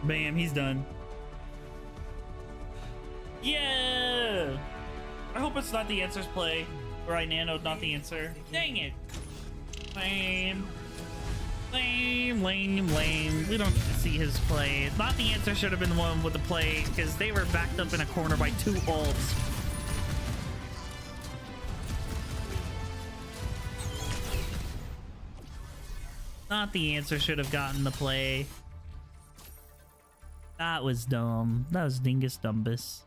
Bam, he's done. Yeah! I hope it's not the answers play. Or I nanoed not the answer. Dang it! Lame. Lame, lame, lame. We don't see his play. Not the answer should have been the one with the play, because they were backed up in a corner by 2 ults. Not the answer should have gotten the play. That was dumb. That was dingus dumbus.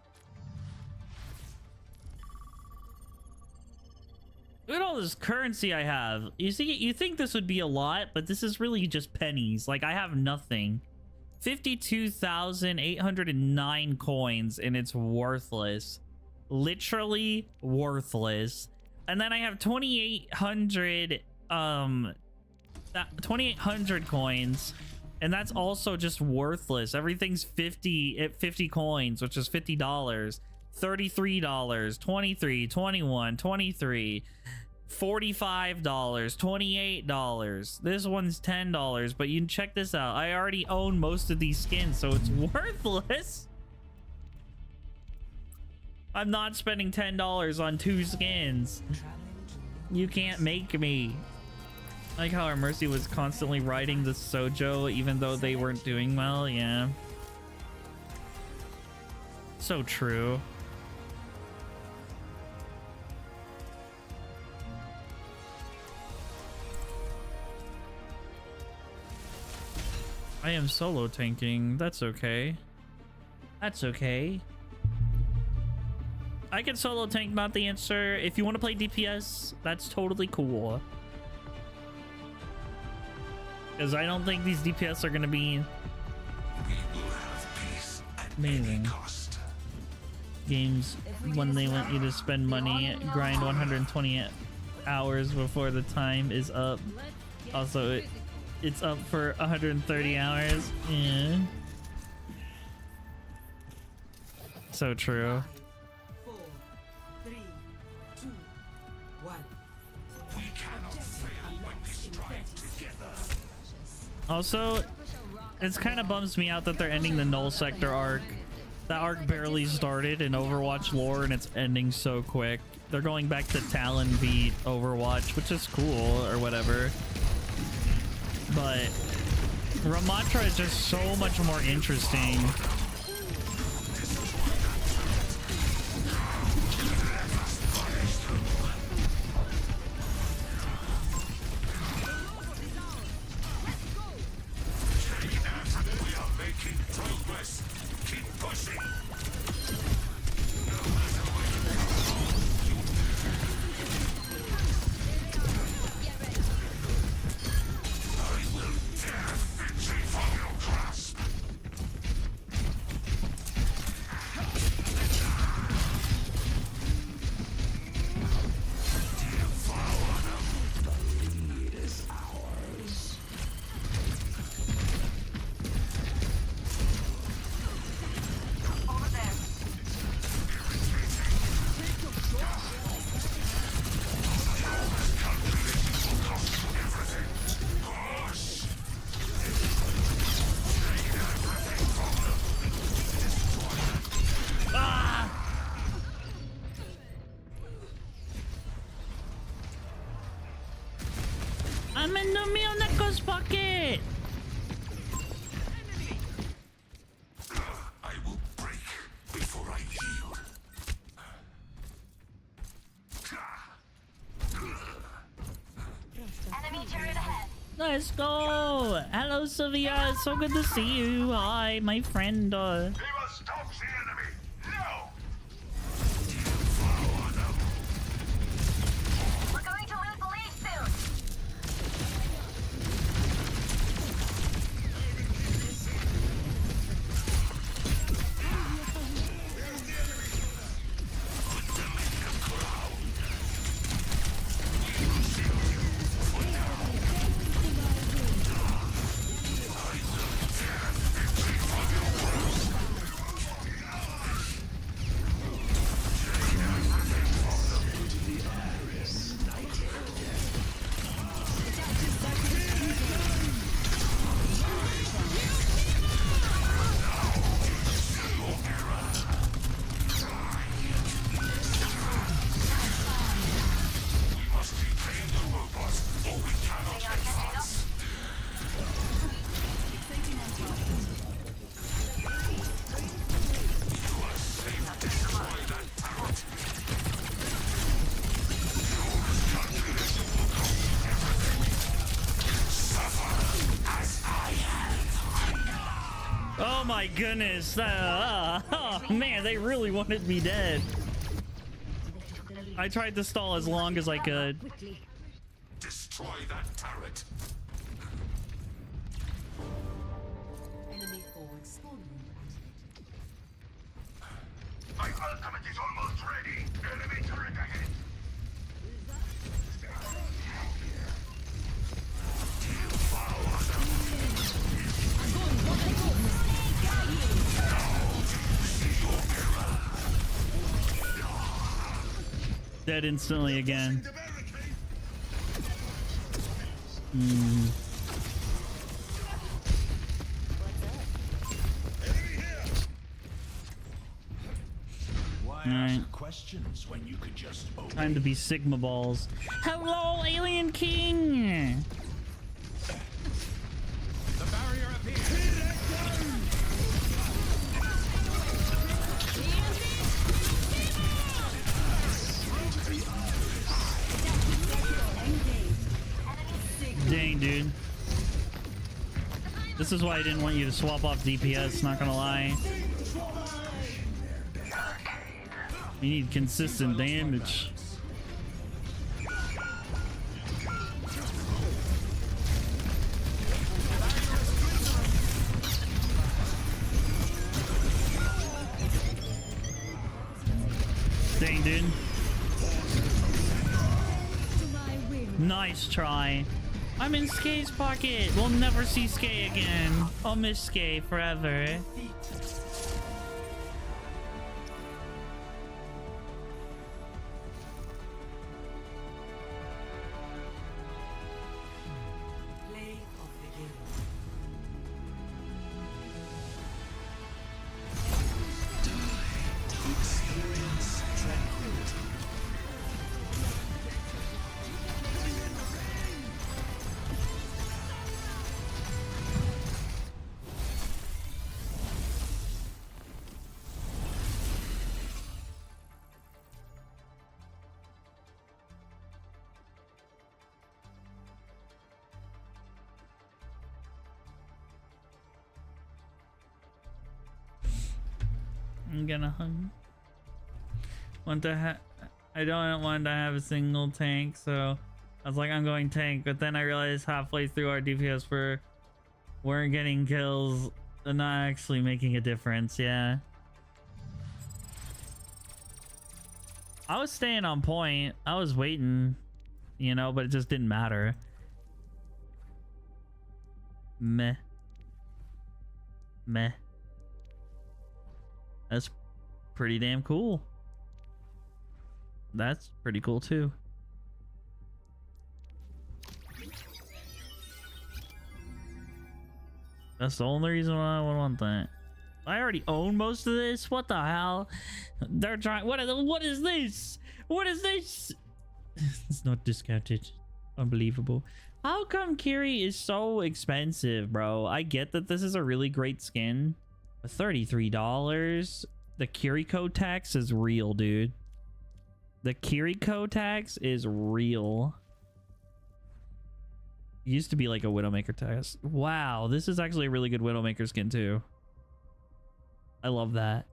Look at all this currency I have. You see, you think this would be a lot, but this is really just pennies. Like, I have nothing. 52,809 coins, and it's worthless. Literally worthless. And then I have 2,800 coins, and that's also just worthless. Everything's 50 coins, which is $50. $33, $23, $21, $23, $45, $28. This one's $10, but you can check this out. I already own most of these skins, so it's worthless. I'm not spending $10 on 2 skins. You can't make me. Like how our Mercy was constantly riding the Sojo even though they weren't doing well. Yeah. So true. I am solo tanking. That's okay. That's okay. I can solo tank, not the answer. If you want to play DPS, that's totally cool. Because I don't think these DPS are going to be amazing. Games when they want you to spend money, grind 120 hours before the time is up. Also, it's up for 130 hours. Yeah. So true. 4, 3, 2, 1. Also, it's kind of bums me out that they're ending the Null Sector arc. That arc barely started in Overwatch lore and it's ending so quick. They're going back to Talon v Overwatch, which is cool or whatever. But Ramatra is just so much more interesting. I'm in the Mioneko's pocket! I will break before I yield. Enemy turret ahead. Let's go! Hello, Sylvia. It's so good to see you. Hi, my friend. We must stop the enemy. No! We're going to lose the lead soon. Oh my goodness. Oh man, they really wanted me dead. I tried to stall as long as I could. Destroy that turret. Enemy forward spawn room activated. My ultimate is almost ready. Enemy turret ahead. Dead instantly again. The barricade. Enemy here. Why Alright. ask questions when you could just obey? Time to be Sigma balls. Hello, Alien King! The barrier appears. Dang, dude. This is why I didn't want you to swap off DPS, not gonna lie. You need consistent damage. Dang, dude. Nice try. I'm in Skay's pocket. We'll never see Skay again. I'll miss Skay forever. Play of the game. I'm gonna I don't want to have a single tank, so I was like, I'm going tank. But then I realized halfway through our DPS weren't getting kills and not actually making a difference. Yeah, I was staying on point. I was waiting, you know, but it just didn't matter. Meh. That's pretty damn cool. That's pretty cool too. That's the only reason why I would want that. I already own most of this. What the hell? They're trying. What is this? What is this? It's not discounted. Unbelievable. How come Kiri is so expensive, bro? I get that this is a really great skin, but $33. The Kiriko tax is real, dude. The Kiriko tax is real. It used to be like a Widowmaker tax. Wow, this is actually a really good Widowmaker skin too. I love that.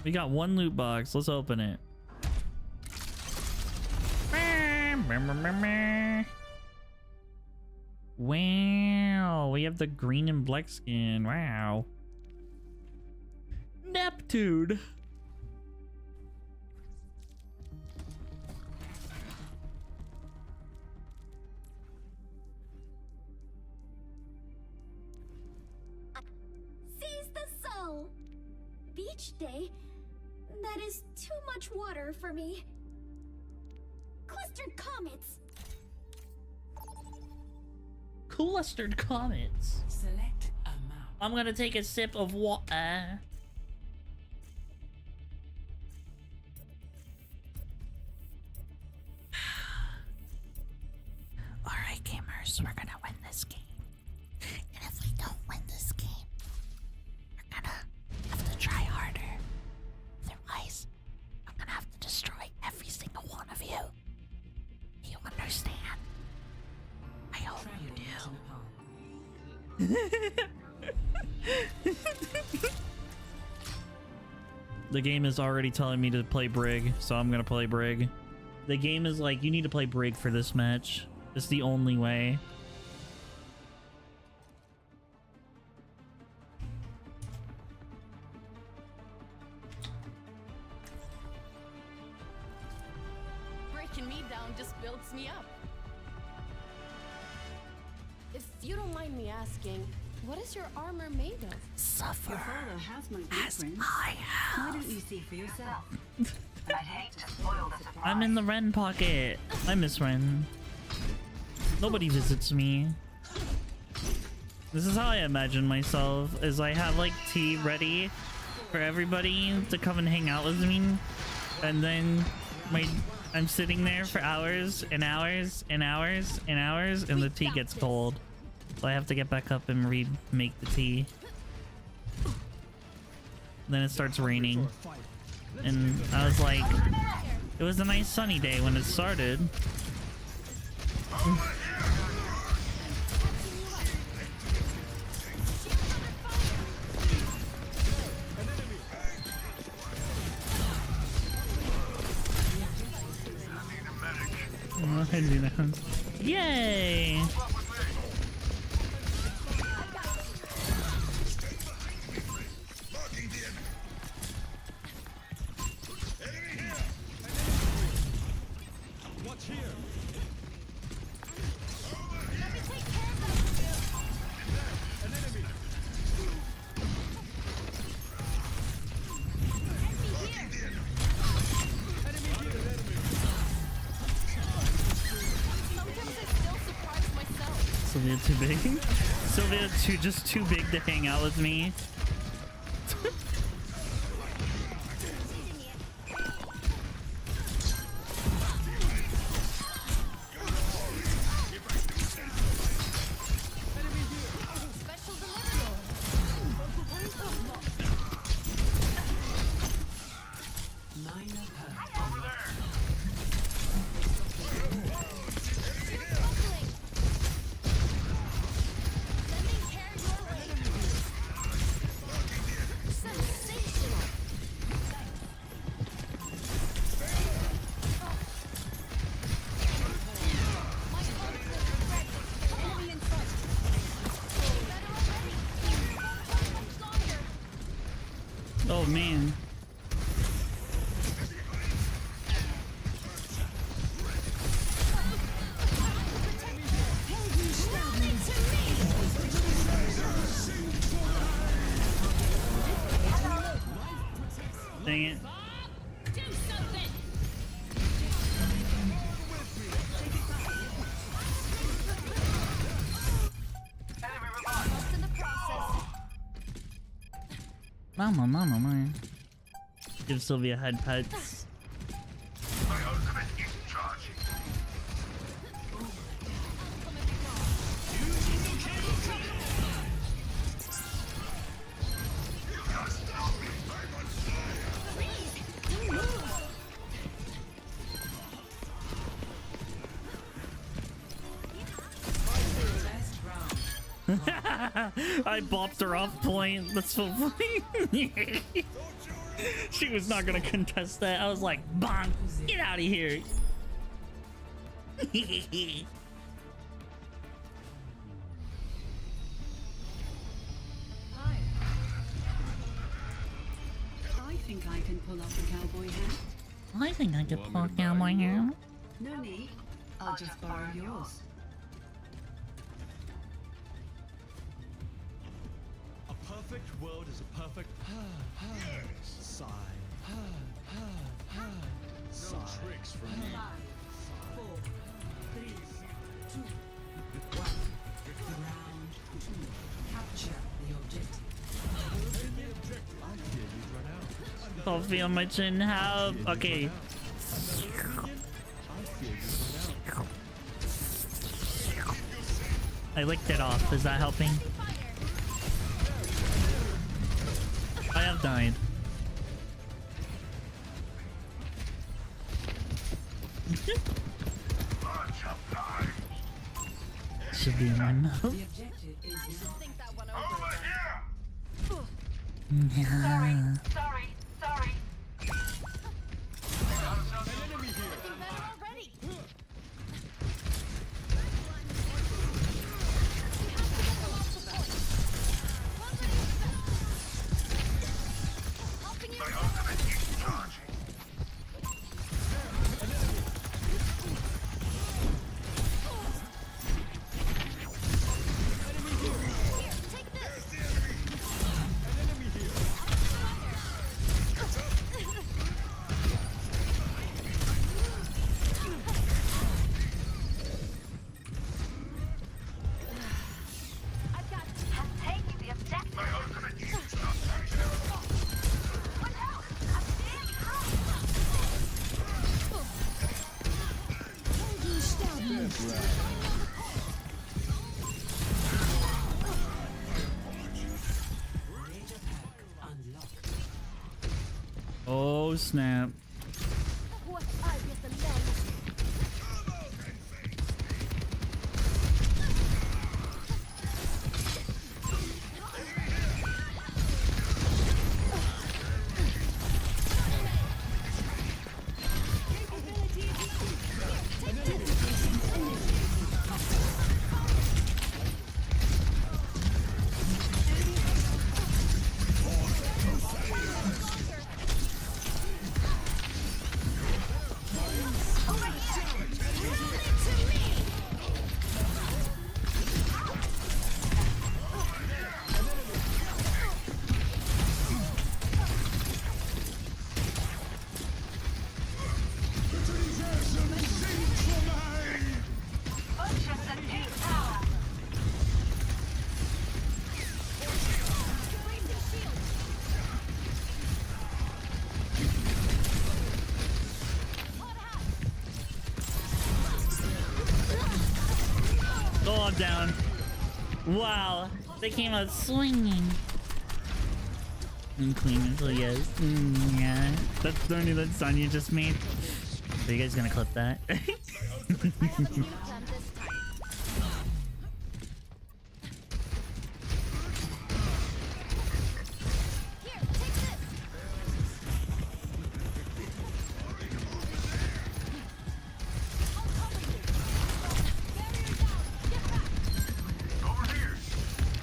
We got one loot box. Let's open it. Wow, we have the green and black skin. Wow. Neptune. Seize the soul. Beach day? That is too much water for me. Clustered comets. Clustered comets. Select amount. I'm gonna take a sip of water. Alright, gamers, we're gonna win this game. And if we don't win this game, we're gonna have to try harder. Otherwise, I'm gonna have to destroy every single one of you. You understand? I hope you do. The game is already telling me to play Brig, so I'm gonna play Brig. The game is like, you need to play Brig for this match. It's the only way. Breaking me down just builds me up. If you don't mind me asking, what is your armor made of? Suffer Your father has my as blueprint. I Why have. don't you see for yourself? I'd hate to spoil the surprise. I'm in the Ren pocket. I miss Ren. Nobody visits me. This is how I imagine myself, is I have like tea ready for everybody to come and hang out with me, and then I'm sitting there for hours and hours and hours and hours, and the tea gets cold, so I have to get back up and remake the tea. Then it starts raining, and I was like, it was a nice sunny day when it started. I do that. Yay! Marking the enemy. Enemy here. Watch here. Let me take care of that. An enemy. Marking the enemy. Sometimes I still surprise myself. Sylvia too big? Sylvia just too big to hang out with me. Special delivery. Minor hurt. Oh man. Dang it. Do something! Lost in the process. Mama. Give Sylvia head pets. My ultimate is charging. You can't stop me. I'm on fire. I bopped her off point. That's so funny. She was not gonna contest that. I was like, bonk, get out of here. I think I can pull off a cowboy hat. I think I could pull down my hair. No need. I'll just borrow yours. A perfect world is a perfect sigh. No tricks for me. 4, 3, 2, 1. Round 2. Capture the objective. Coffee on my chin. How? Okay. I licked it off. Is that helping? I have died. Should be in my mouth. The objective is now. Think that one Over over. here. Yeah. Sorry. Looking better already. Helping you. My ultimate is charging. Here, take this. The enemy. I've got I'm taking the objective. My ultimate is charging. What else? I'm damn Oh snap. what I get the lens. purchase a new tower. Oh, I'm down. Wow. They came out swinging. And clean until yes. Yeah. That's the only that sound you just made. Are you guys gonna clip that? I have a game plan this time. Here, take this. I'll cover you. Barrier down. Get back. Over here.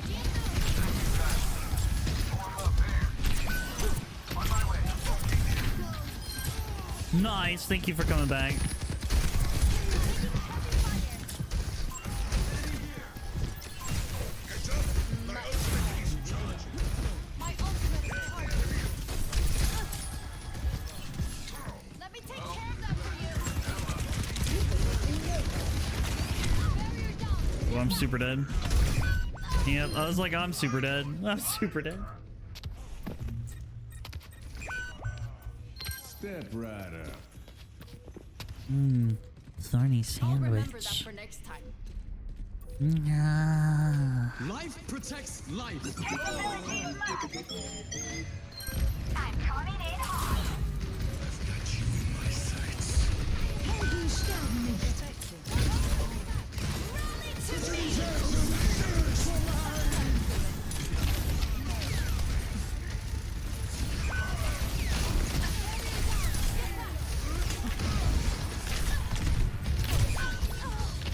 Get out. Form up there. Nice. Thank you for coming back. My ultimate is charged. Let me take care of that for you. Barrier down. Oh, I'm super dead. Yep, I was like, I'm super dead. I'm super dead. Step right up. Thorny I'll remember that sandwich. for next time. Yeah. Life protects life. Capability max. I'm coming in hot.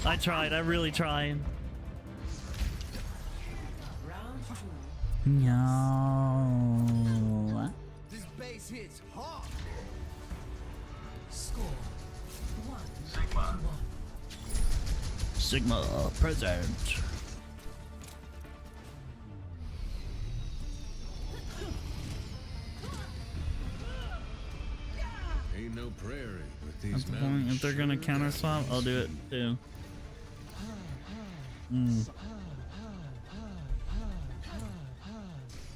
I tried. I really tried. No. This base hits hard. Sigma present. Ain't no prairie with At these the point, mountains. if they're gonna counter swap, I'll do it too.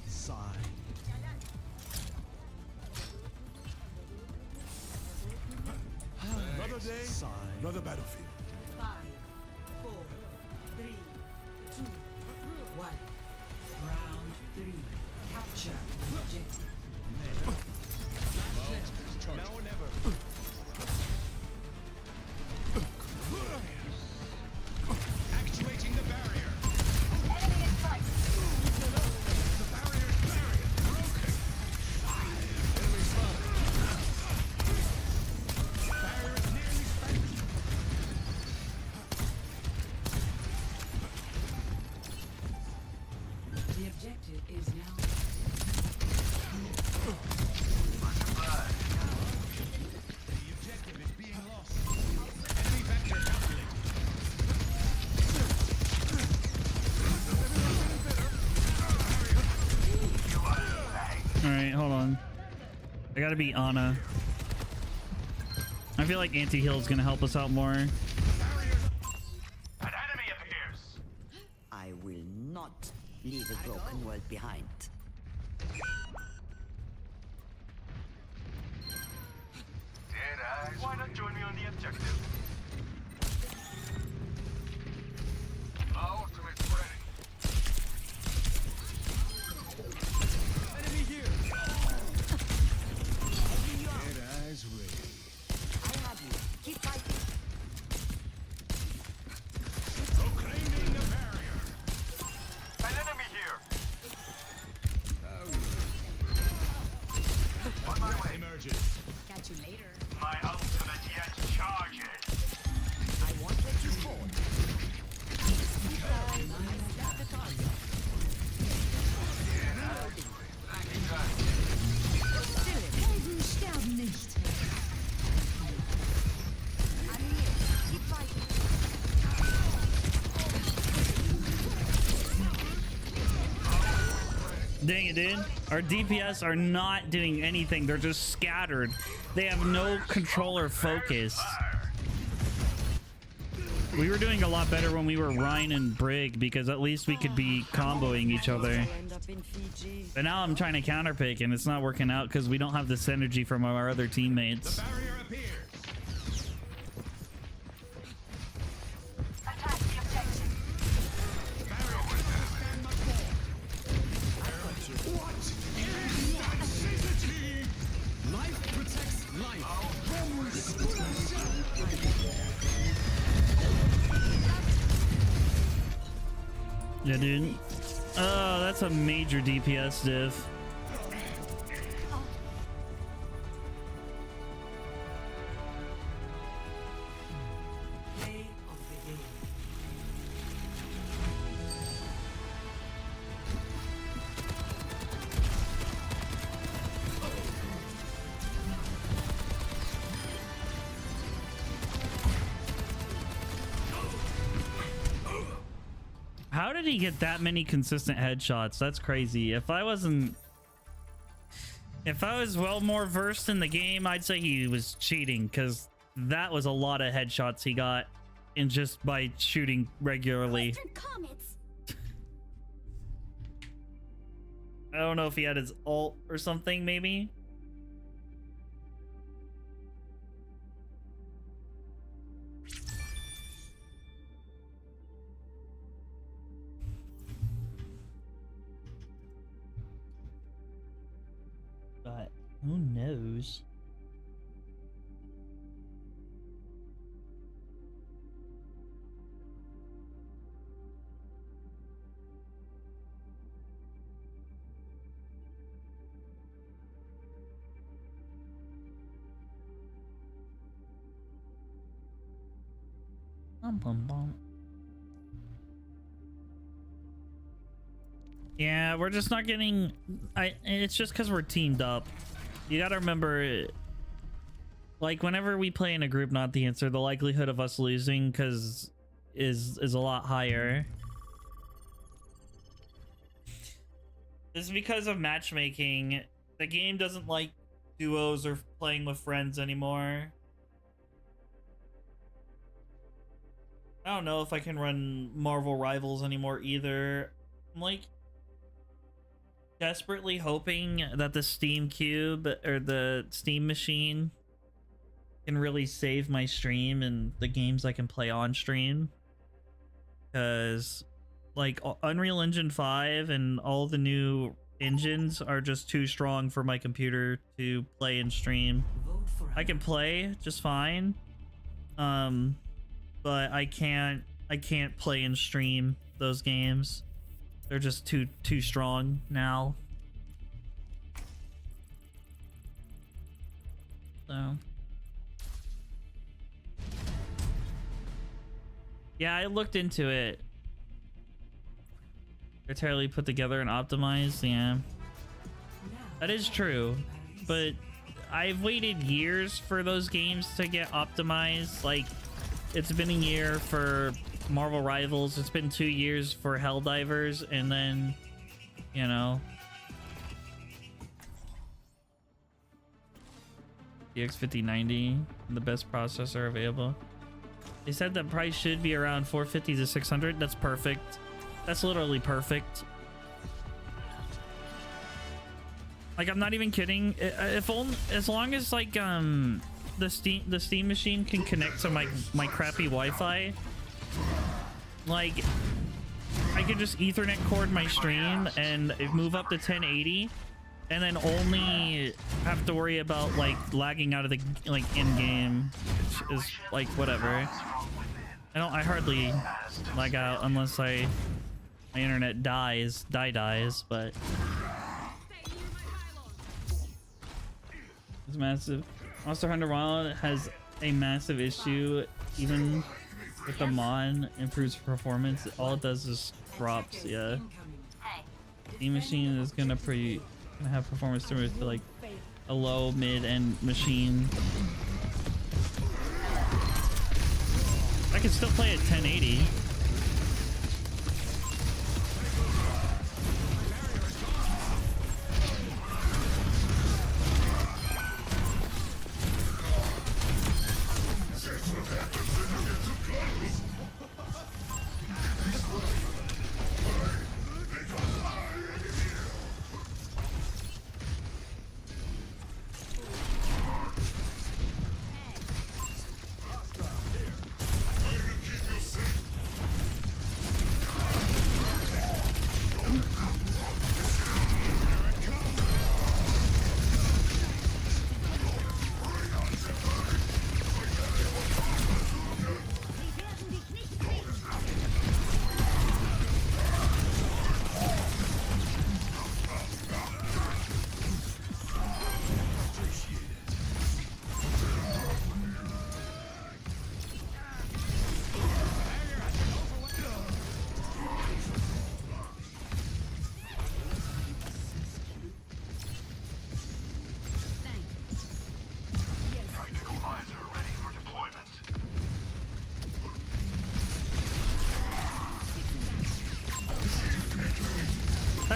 Sigh. Another day, Sigh. another battlefield. 5, 4, 3, 2, 1. Round 3. Capture objective. Now or never. Actuating the barrier. Enemy in sight. The barrier's broken. Enemy spotted. Barrier is nearly spent. The objective is now. The objective is being lost. Enemy vector calculated. Alright, hold on. I gotta be Ana. I feel like anti-heal is gonna help us out more. An enemy appears. I will not leave a broken world behind. Dead eyes. Why not join me on the objective? My ultimate's ready. Enemy here. Dead eyes ready. I have you. Keep fighting. Proclaiming the barrier. An enemy here. On my way. Emerges. Catch you later. My ultimate yet charges. I won't let you fall. Helden sterben nicht. I'm here. Keep fighting. Dang it, dude. Our DPS are not doing anything. They're just scattered. They have no controller focus. We were doing a lot better when we were Ryan and Brig because at least we could be comboing each other. End up in Fiji. But now I'm trying to counterpick and it's not working out because we don't have the synergy from our other teammates. Barrier appears. Attack the objective. What is toxicity? Life protects life. Yeah, dude. Oh, that's a major DPS diff. Play of the game. did he get that many consistent headshots? That's crazy. If I was well more versed in the game, I'd say he was cheating, because that was a lot of headshots he got in just by shooting regularly. I don't know if he had his ult or something, maybe. But who knows? Bum, bum, bum. Yeah, we're just not getting... It's just because we're teamed up. You gotta remember, like, whenever we play in a group, not the answer, the likelihood of us losing is a lot higher. This is because of matchmaking. The game doesn't like duos or playing with friends anymore. I don't know if I can run Marvel Rivals anymore either. I'm like desperately hoping that the Steam Cube or the Steam machine can really save my stream and the games I can play on stream. Because like Unreal Engine 5 and all the new engines are just too strong for my computer to play and stream. I can play just fine. But I can't play and stream those games. They're just too strong now. So yeah, I looked into it. Entirely put together and optimized, yeah. That is true. But I've waited years for those games to get optimized. Like, it's been a year for Marvel Rivals, it's been 2 years for Helldivers, and then, you know, GX 5090, the best processor available. They said the price should be around 450 to 600. That's perfect. That's literally perfect. Like, I'm not even kidding. If only, as long as like the Steam machine can connect to my crappy Wi-Fi, like I could just Ethernet cord my stream and move up to 1080, and then only have to worry about like lagging out of the like in-game, which is like whatever. I hardly lag out unless my internet dies, but it's massive. Monster Hunter Wild has a massive issue. Even with the mod improves performance, all it does is drops. Yeah, the machine is gonna have performance similar to like a low, mid, and machine. I can still play at 1080.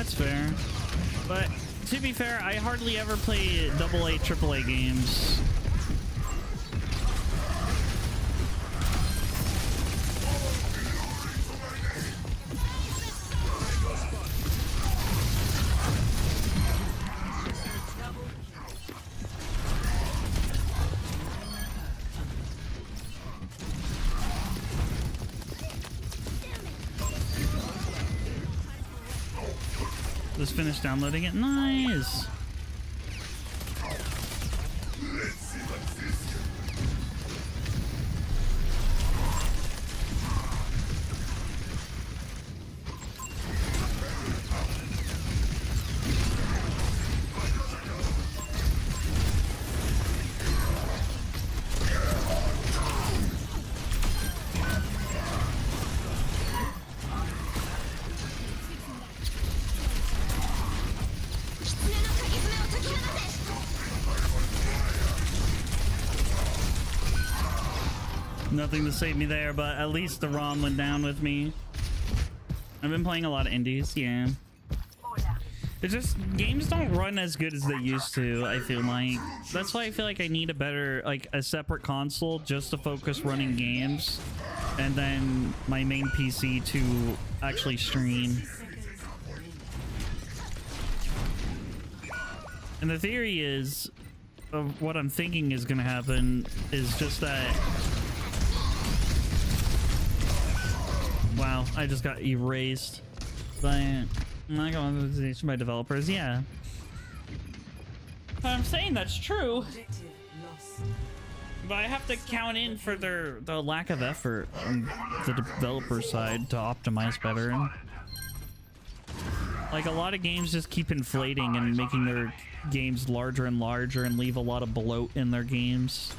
That's fair. But to be fair, I hardly ever play AA, AAA games. Just finished downloading it. Nice. Nothing to save me there, but at least the ROM went down with me. I've been playing a lot of indies, yeah. It's just games don't run as good as they used to, I feel like. That's why I feel like I need a better, like a separate console just to focus running games, and then my main PC to actually stream. And the theory is, of what I'm thinking is gonna happen is just that. Wow, I just got erased by by developers. Yeah, I'm saying that's true, but I have to count in for the lack of effort on the developer side to optimize better. And like a lot of games just keep inflating and making their games larger and larger and leave a lot of bloat in their games.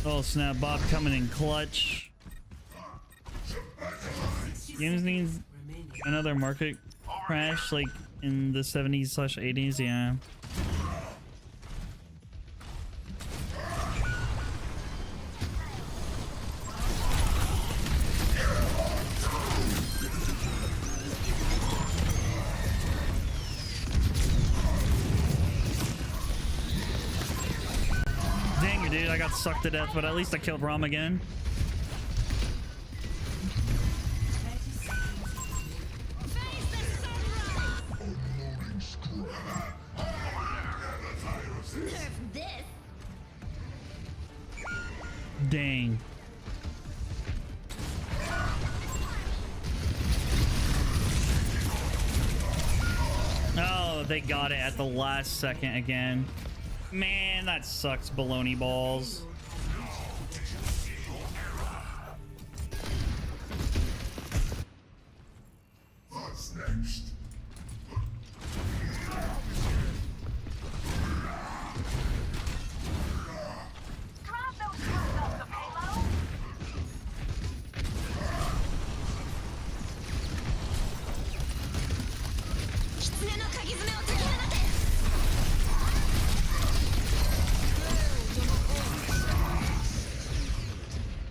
Oh snap, Bob coming in clutch. Games needs another market crash like in the 70s/80s, yeah. Dude, I got sucked to death, but at least I killed Rom again. Dang. Oh, they got it at the last second again. Man, that sucks, baloney balls. What's next? Grab those fruits off the payload.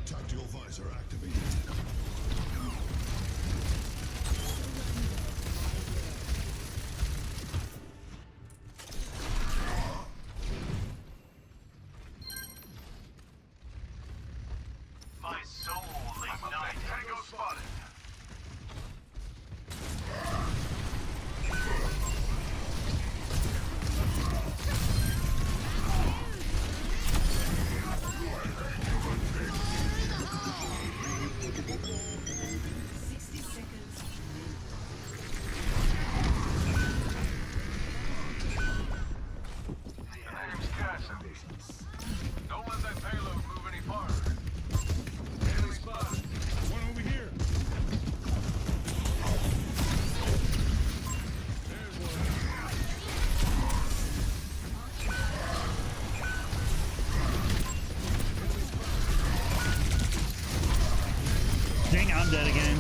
Tactical visor activated. My soul ignites. Tango spotted. The name's Cassim. Don't let that payload move any farther. Enemy spotted. One over here. Dang, I'm dead again.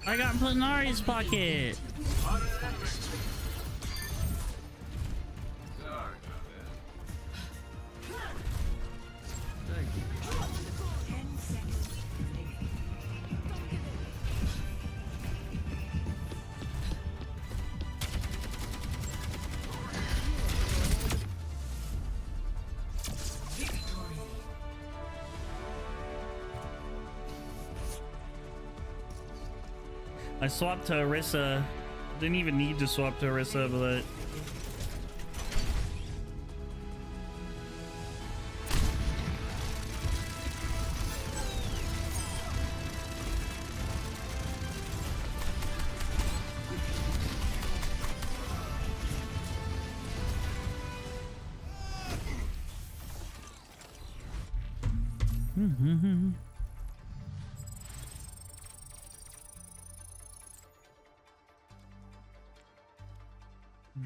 I got put in Ari's pocket. Spotted an enemy. Sorry about that. Thank you. I swapped to Orisa. Didn't even need to swap to Orisa, but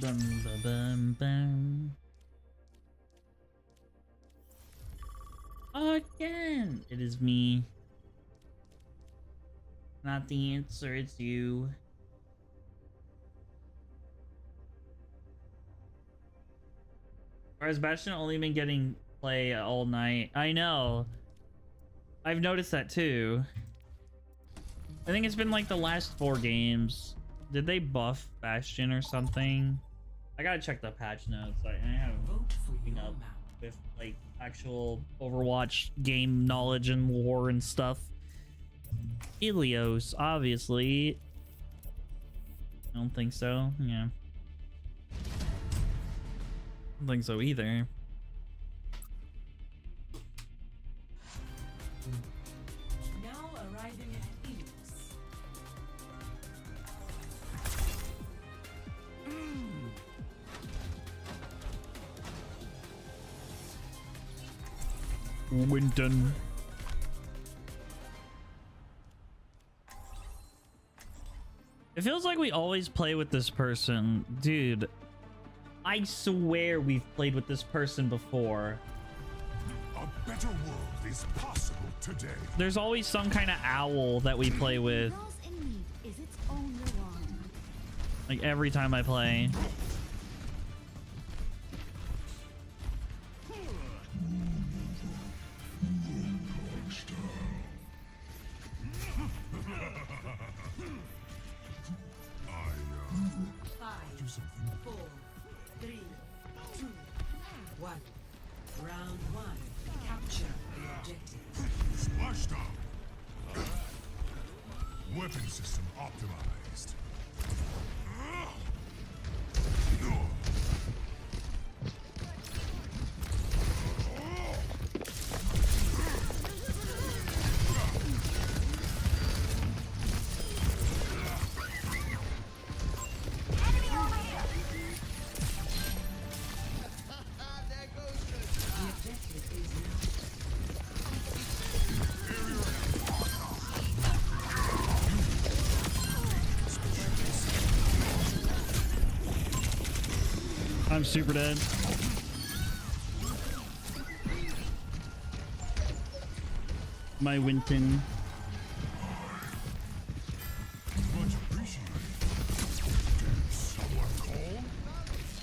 bum, bum, bum, bum. Again, it is me. Not the answer, it's you. Or has Bastion only been getting play all night? I know. I've noticed that too. I think it's been like the last 4 games. Did they buff Bastion or something? I gotta check the patch notes. I haven't keeping up with like actual Overwatch game knowledge and lore and stuff. Ilios, obviously. I don't think so. Yeah. I don't think so either. Now arriving at Phoenix. Winton. It feels like we always play with this person. Dude, I swear we've played with this person before. A better world is possible today. There's always some kind of owl that we play with. Girls in need is its own reward. Like every time I play. Five, 4, 3, 2, 1. Round 1. Capture the objective. Splashdown. Weapon system optimized. I'm super dead. My Winton. Much appreciated. Someone call? This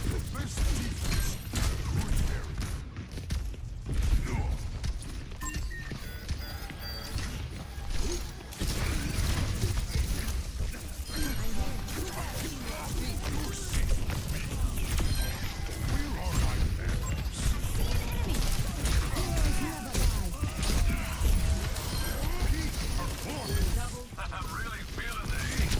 defense could vary. I'm really feeling the heat.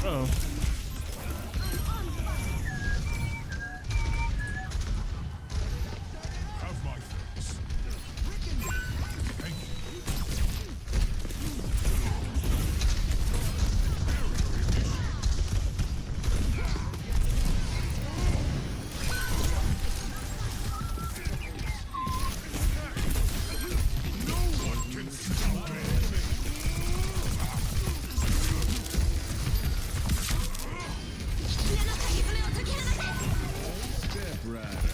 Oh. Have my thanks. Thank you. No one can stop me. Step rider.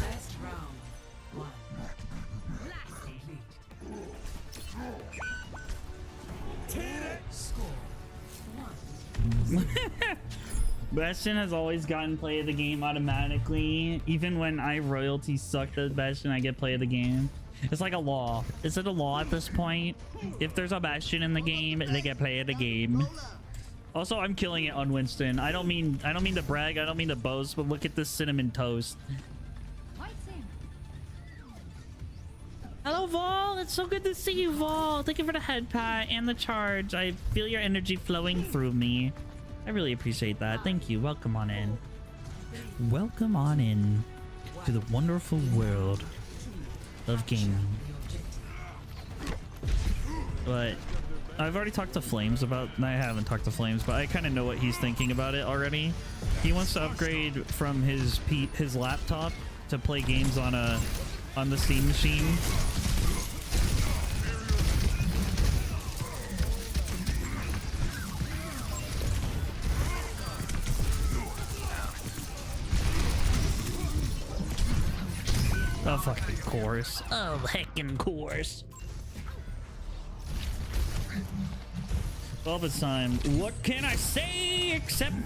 Last round. 1. Complete. Score. 1. Bastion has always gotten play of the game automatically. Even when I royalty sucked at Bastion, I get play of the game. It's like a law. Is it a law at this point? If there's a Bastion in the game, they get play of the game. Also, I'm killing it on Winston. I don't mean to brag. I don't mean to boast, but look at this cinnamon toast. Hello, Vol. It's so good to see you, Vol. Thank you for the head pat and the charge. I feel your energy flowing through me. I really appreciate that. Thank you. Welcome on in. Welcome on in to the wonderful world of gaming. But I've already talked to Flames about... I haven't talked to Flames, but I kind of know what he's thinking about it already. He wants to upgrade from his laptop to play games on the Steam machine. Oh, fucking course. Oh, heckin' course. All the time. What can I say except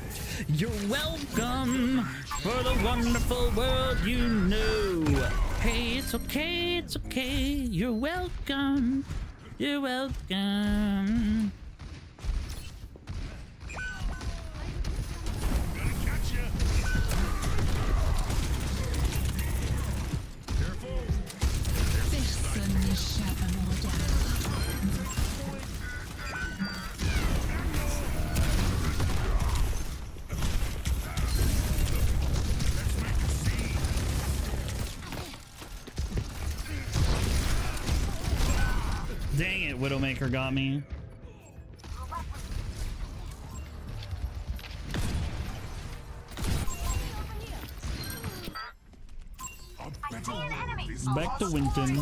you're welcome for the wonderful world you know. Hey, it's okay, it's okay. You're welcome. You're welcome. Dang it, Widowmaker got me. Back to Winton.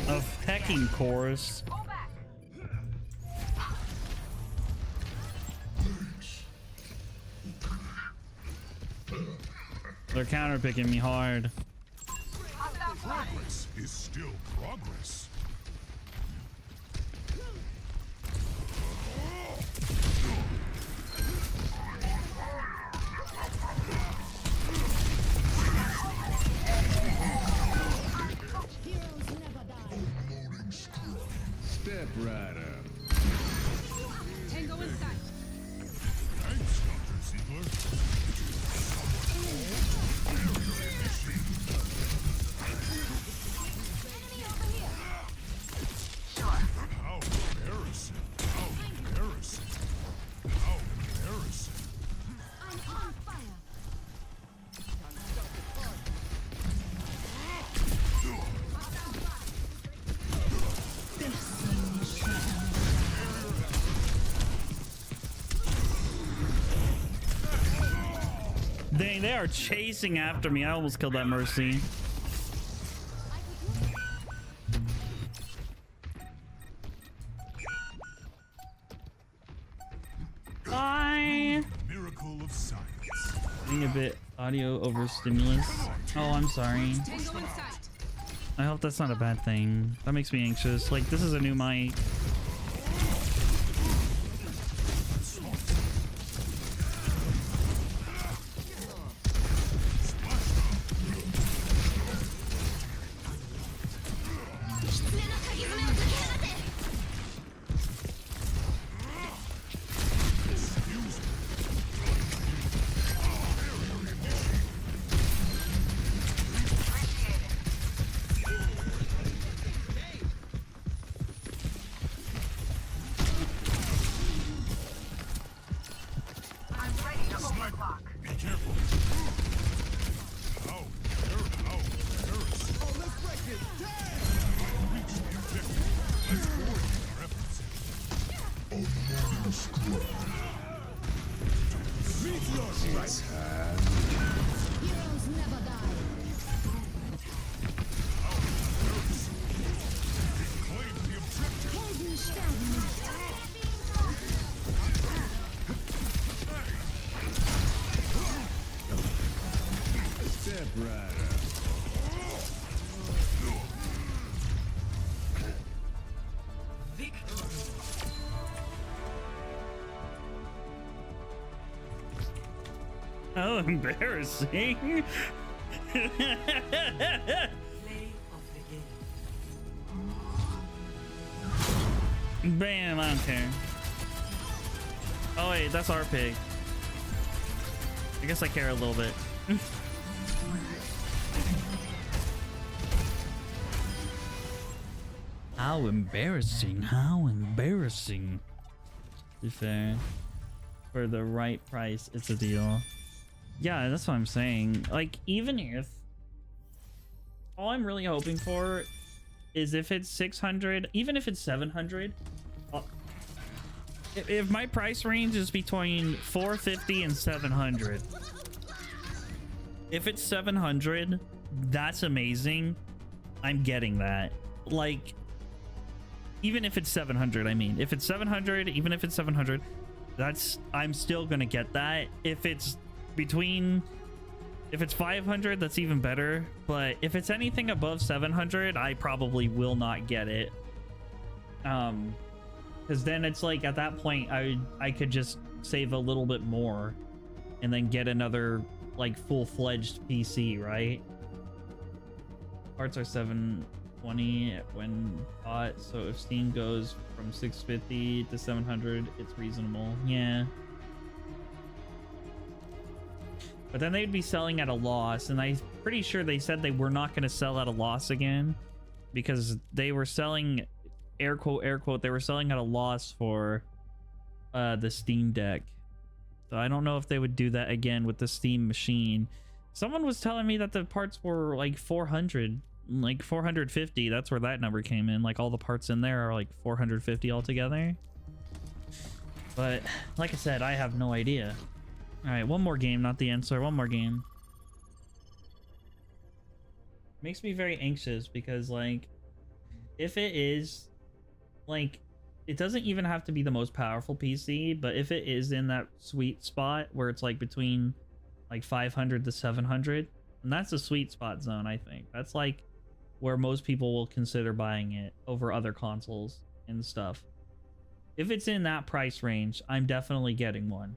Of hecking course. They're counter picking me hard. Progress. is still progress. Heroes never die. Step right up. Tango in sight. Thanks, Dr. Ziegler. How embarrassing. How embarrassing. How embarrassing. I'm on fire. Dang, they are chasing after me. I almost killed that Mercy. Bye. Miracle of science. Getting a bit audio over stimulus. Oh, I'm sorry. Tango in sight. I hope that's not a bad thing. That makes me anxious. Like, this is a new mic. I'm ready to overclock. Be careful. How embarrassing. Oh, let's break it. Reach the objective. Let's coordinate our efforts. Meet your right hand. Heroes never die. Claim the objective. Helden sterben nicht. Step right up. How embarrassing. Bam, I don't care. Oh wait, that's our pig. I guess I care a little bit. How embarrassing, how embarrassing. To be fair, for the right price, it's a deal. Yeah, that's what I'm saying. Like, even if all I'm really hoping for is if it's 600, even if it's 700, if my price range is between 450 and 700, if it's 700, that's amazing. I'm getting that. Like, even if it's 700, I mean, if it's 700, even if it's 700, that's, I'm still gonna get that. If it's between, if it's 500, that's even better. But if it's anything above 700, I probably will not get it. Because then it's like, at that point, I could just save a little bit more and then get another like full-fledged PC, right? Parts are 720 when bought, so if Steam goes from 650 to 700, it's reasonable. Yeah. But then they'd be selling at a loss, and I'm pretty sure they said they were not going to sell at a loss again, because they were selling, air quote, they were selling at a loss for the Steam Deck. So I don't know if they would do that again with the Steam machine. Someone was telling me that the parts were like 400, like 450. That's where that number came in. Like all the parts in there are like 450 altogether. But like I said, I have no idea. All right, one more game, not the answer. One more game. Makes me very anxious because, like, if it is, like, it doesn't even have to be the most powerful PC, but if it is in that sweet spot where it's like between like 500 to 700, and that's a sweet spot zone, I think. That's like where most people will consider buying it over other consoles and stuff. If it's in that price range, I'm definitely getting one.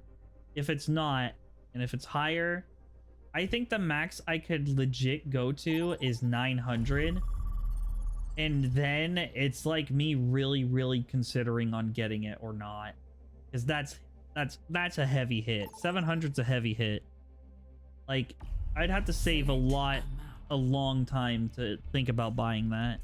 If it's not, and if it's higher, I think the max I could legit go to is 900. And then it's like me really considering on getting it or not. Because that's a heavy hit. 700's a heavy hit. Like, I'd have to save a long time to think about buying that.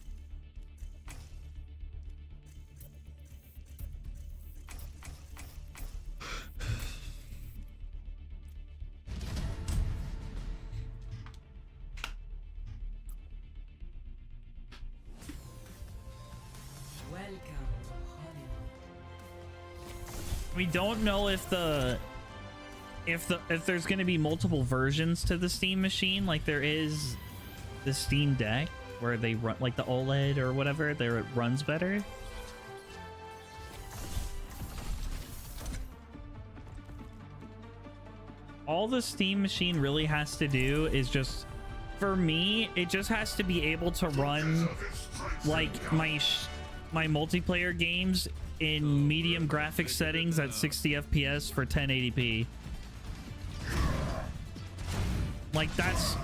We don't know if if there's going to be multiple versions to the Steam machine, like there is the Steam Deck where they run like the OLED or whatever, there it runs better. All the Steam machine really has to do is just, for me, it just has to be able to run like my multiplayer games in medium graphics settings at 60 FPS for 1080p. Like that's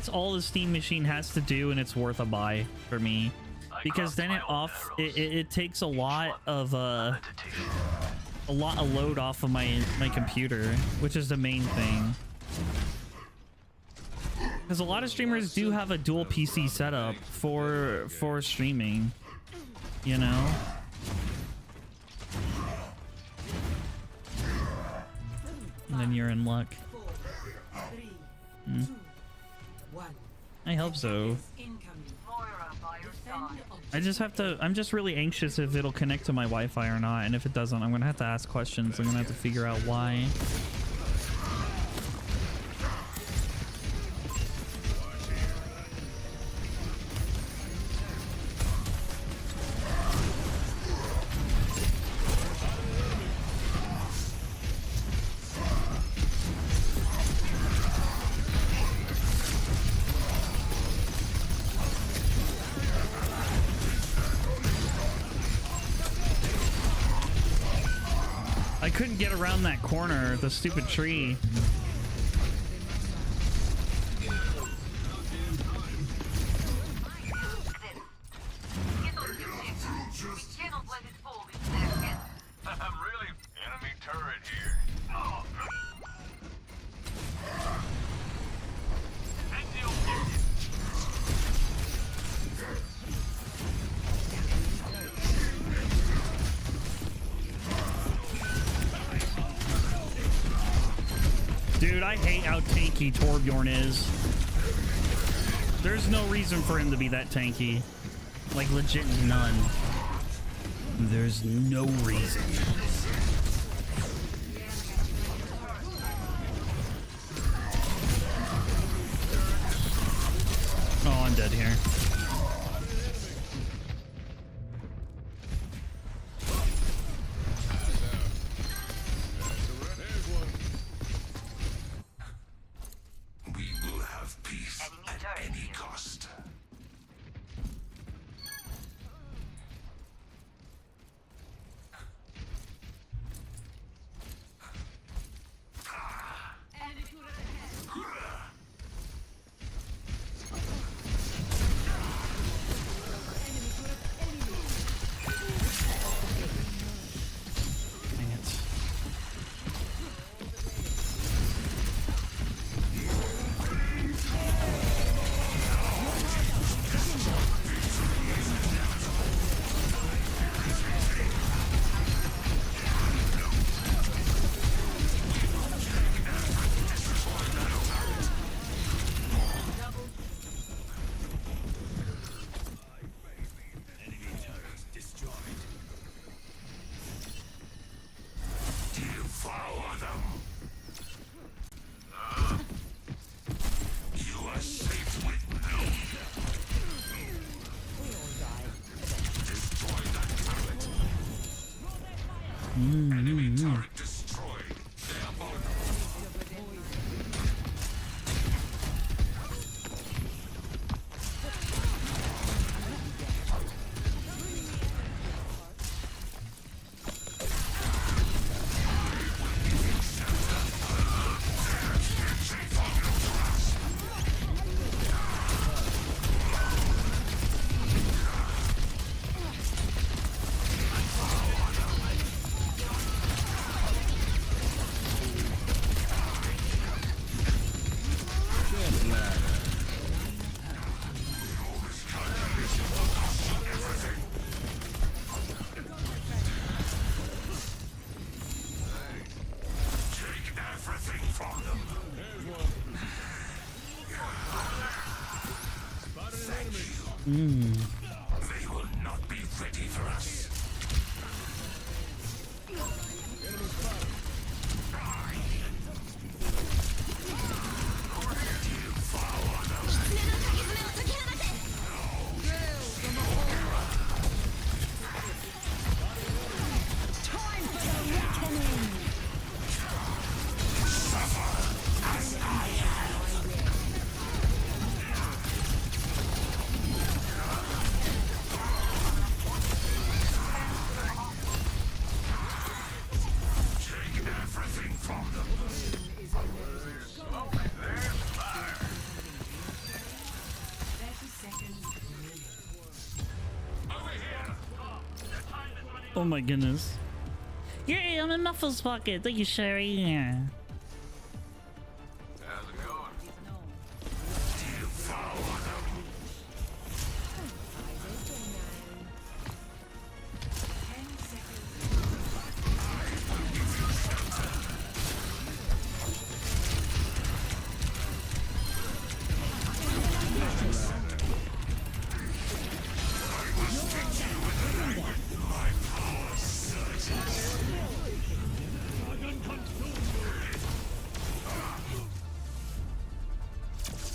all the Steam machine has to do, and it's worth a buy for me, because then it takes a lot of load off of my computer, which is the main thing. Because a lot of streamers do have a dual PC setup for streaming, you know. And then you're in luck. I hope so. I'm just really anxious if it'll connect to my Wi-Fi or not, and if it doesn't, I'm gonna have to ask questions. I'm gonna have to figure out why. I couldn't get around that corner, the stupid tree. I'm really enemy turret here. Oh. Dude, I hate how tanky Torbjorn is. There's no reason for him to be that tanky. Like, legit none. There's no reason. Oh, I'm dead here. They will not be ready for us. Oh my goodness. Yay, I'm in Muffles pocket. Thank you, Sherry. Yeah. How's it going?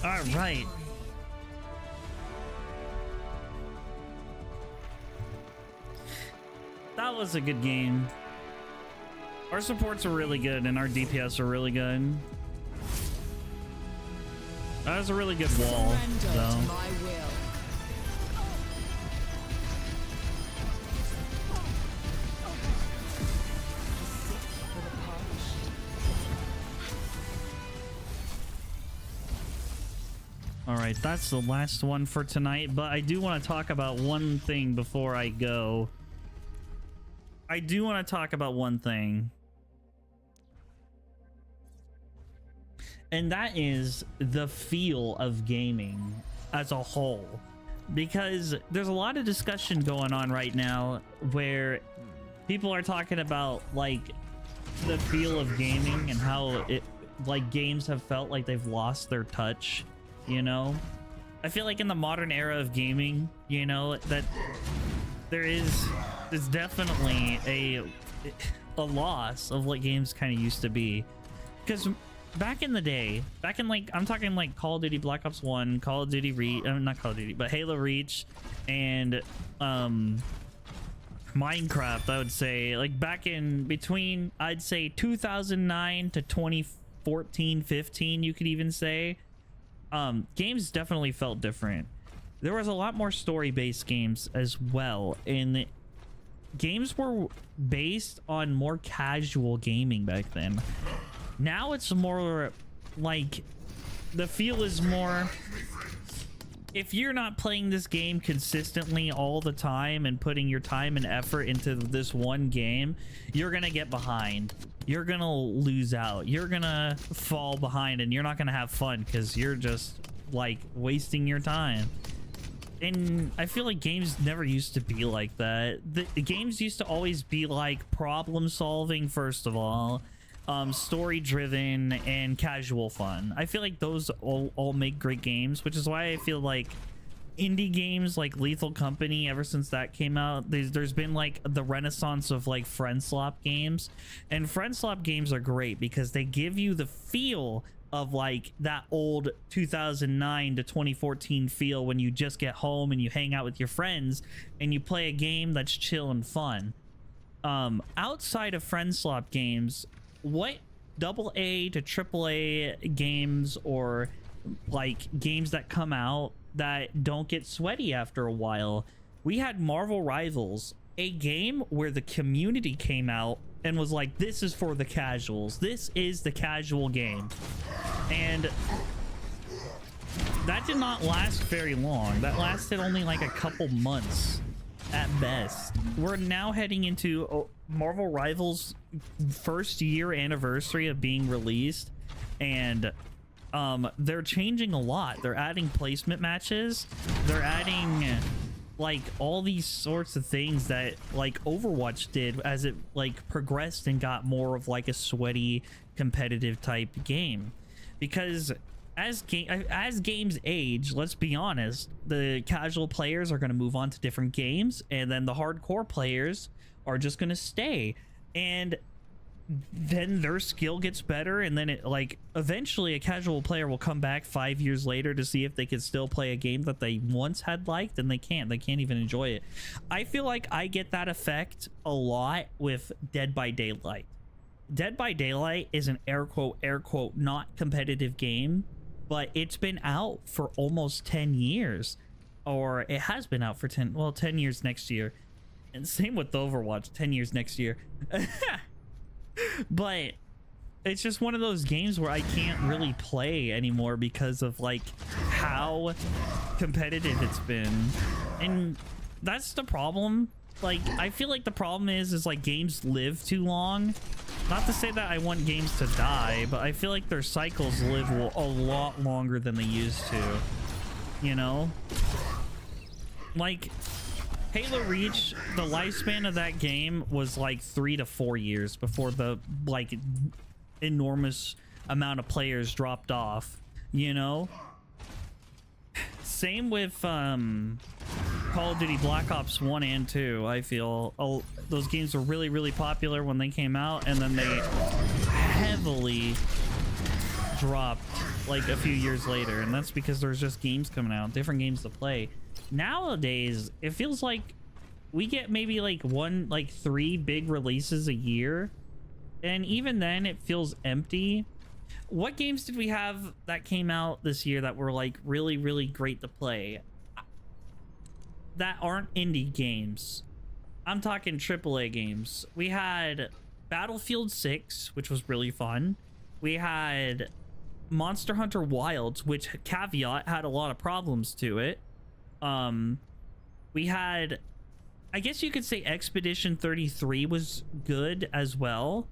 All right. That was a good game. Our supports are really good and our DPS are really good. That was a really good wall, though. All right, that's the last one for tonight, but I do want to talk about one thing before I go. I do want to talk about one thing. And that is the feel of gaming as a whole. Because there's a lot of discussion going on right now where people are talking about like the feel of gaming and how it like games have felt like they've lost their touch, you know? I feel like in the modern era of gaming, you know, that there's definitely a loss of what games kind of used to be. Because back in the day, back in like, I'm talking like Call of Duty Black Ops 1, Call of Duty not Call of Duty, but Halo Reach, and Minecraft, I would say, like back in between, I'd say 2009 to 2014, 15, you could even say, games definitely felt different. There was a lot more story-based games as well, and games were based on more casual gaming back then. Now it's more like the feel is more, if you're not playing this game consistently all the time and putting your time and effort into this one game, you're gonna get behind. You're gonna lose out. You're gonna fall behind and you're not gonna have fun because you're just like wasting your time. And I feel like games never used to be like that. The games used to always be like problem solving, first of all, story driven and casual fun. I feel like those all make great games, which is why I feel like indie games like Lethal Company, ever since that came out, there's been like the renaissance of like friend slop games. And friend slop games are great because they give you the feel of like that old 2009 to 2014 feel when you just get home and you hang out with your friends and you play a game that's chill and fun. Outside of friend slop games, what AA to AAA games or like games that come out that don't get sweaty after a while? We had Marvel Rivals, a game where the community came out and was like, this is for the casuals, this is the casual game. And that did not last very long. That lasted only like a couple months at best. We're now heading into Marvel Rivals' first year anniversary of being released, and they're changing a lot. They're adding placement matches, they're adding like all these sorts of things that like Overwatch did as it like progressed and got more of like a sweaty competitive type game. Because as games age, let's be honest, the casual players are going to move on to different games, and then the hardcore players are just going to stay, and then their skill gets better, and then it, like, eventually a casual player will come back 5 years later to see if they can still play a game that they once had liked, and they can't even enjoy it. I feel like I get that effect a lot with Dead by Daylight. Dead by Daylight is an air quote not competitive game, but it's been out for almost 10 years, or it has been out for 10 years next year. And same with Overwatch, 10 years next year. But it's just one of those games where I can't really play anymore because of like how competitive it's been. And that's the problem. Like, I feel like the problem is like games live too long. Not to say that I want games to die, but I feel like their cycles live a lot longer than they used to, you know? Like, Halo Reach, the lifespan of that game was like 3 to 4 years before the, like, enormous amount of players dropped off, you know? Same with, Call of Duty Black Ops 1 and 2, I feel. Those games were really, really popular when they came out, and then they heavily dropped like a few years later, and that's because there's just games coming out, different games to play. Nowadays, it feels like we get maybe like 3 big releases a year, and even then it feels empty. What games did we have that came out this year that were like really, really great to play? That aren't indie games. I'm talking AAA games. We had Battlefield 6, which was really fun. We had Monster Hunter Wilds, which, caveat, had a lot of problems to it. We had, I guess you could say Expedition 33 was good as well.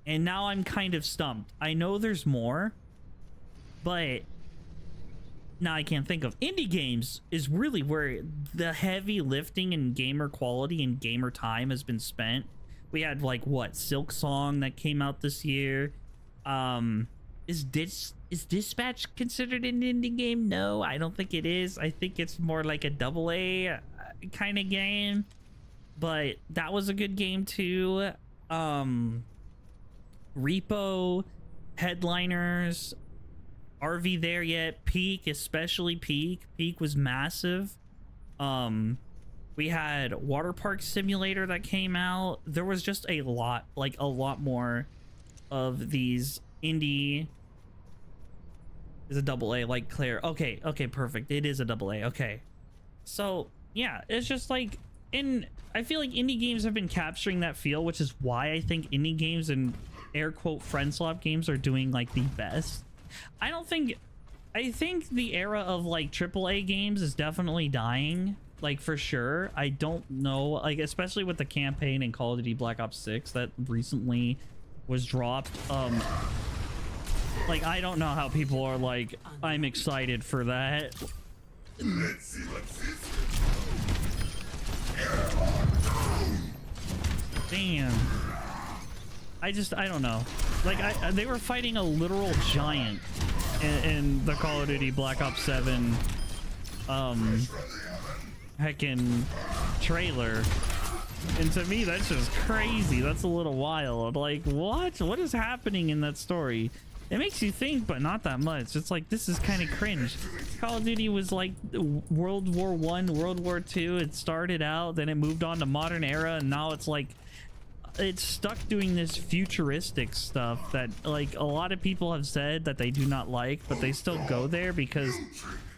And now I'm kind of stumped. I know there's more, but now I can't think of. Indie games is really where the heavy lifting and gamer quality and gamer time has been spent. We had like what, Silk Song that came out this year. Is Dispatch considered an indie game? No, I don't think it is. I think it's more like a AA kind of game, but that was a good game too. Repo, Headliners, RV There Yet, Peak, especially Peak was massive. We had Water Park Simulator that came out. There was just a lot more of these indie. Is a AA, like Claire. Okay, perfect. It is a AA. Okay, so yeah, it's just like, I feel like indie games have been capturing that feel, which is why I think indie games and air quote friend swap games are doing like the best. I think the era of like AAA games is definitely dying, like for sure. I don't know, like especially with the campaign in Call of Duty Black Ops 6 that recently was dropped. Like, I don't know how people are like, I'm excited for that. Let's see what's this. Damn. I don't know. Like, they were fighting a literal giant in the Call of Duty Black Ops 7 heckin' trailer. And to me, that's just crazy. That's a little wild. Like, what is happening in that story? It makes you think, but not that much. It's like, this is kind of cringe. Call of Duty was like World War I, World War II. It started out, then it moved on to modern era, and now it's like, it's stuck doing this futuristic stuff that like a lot of people have said that they do not like, but they still go there because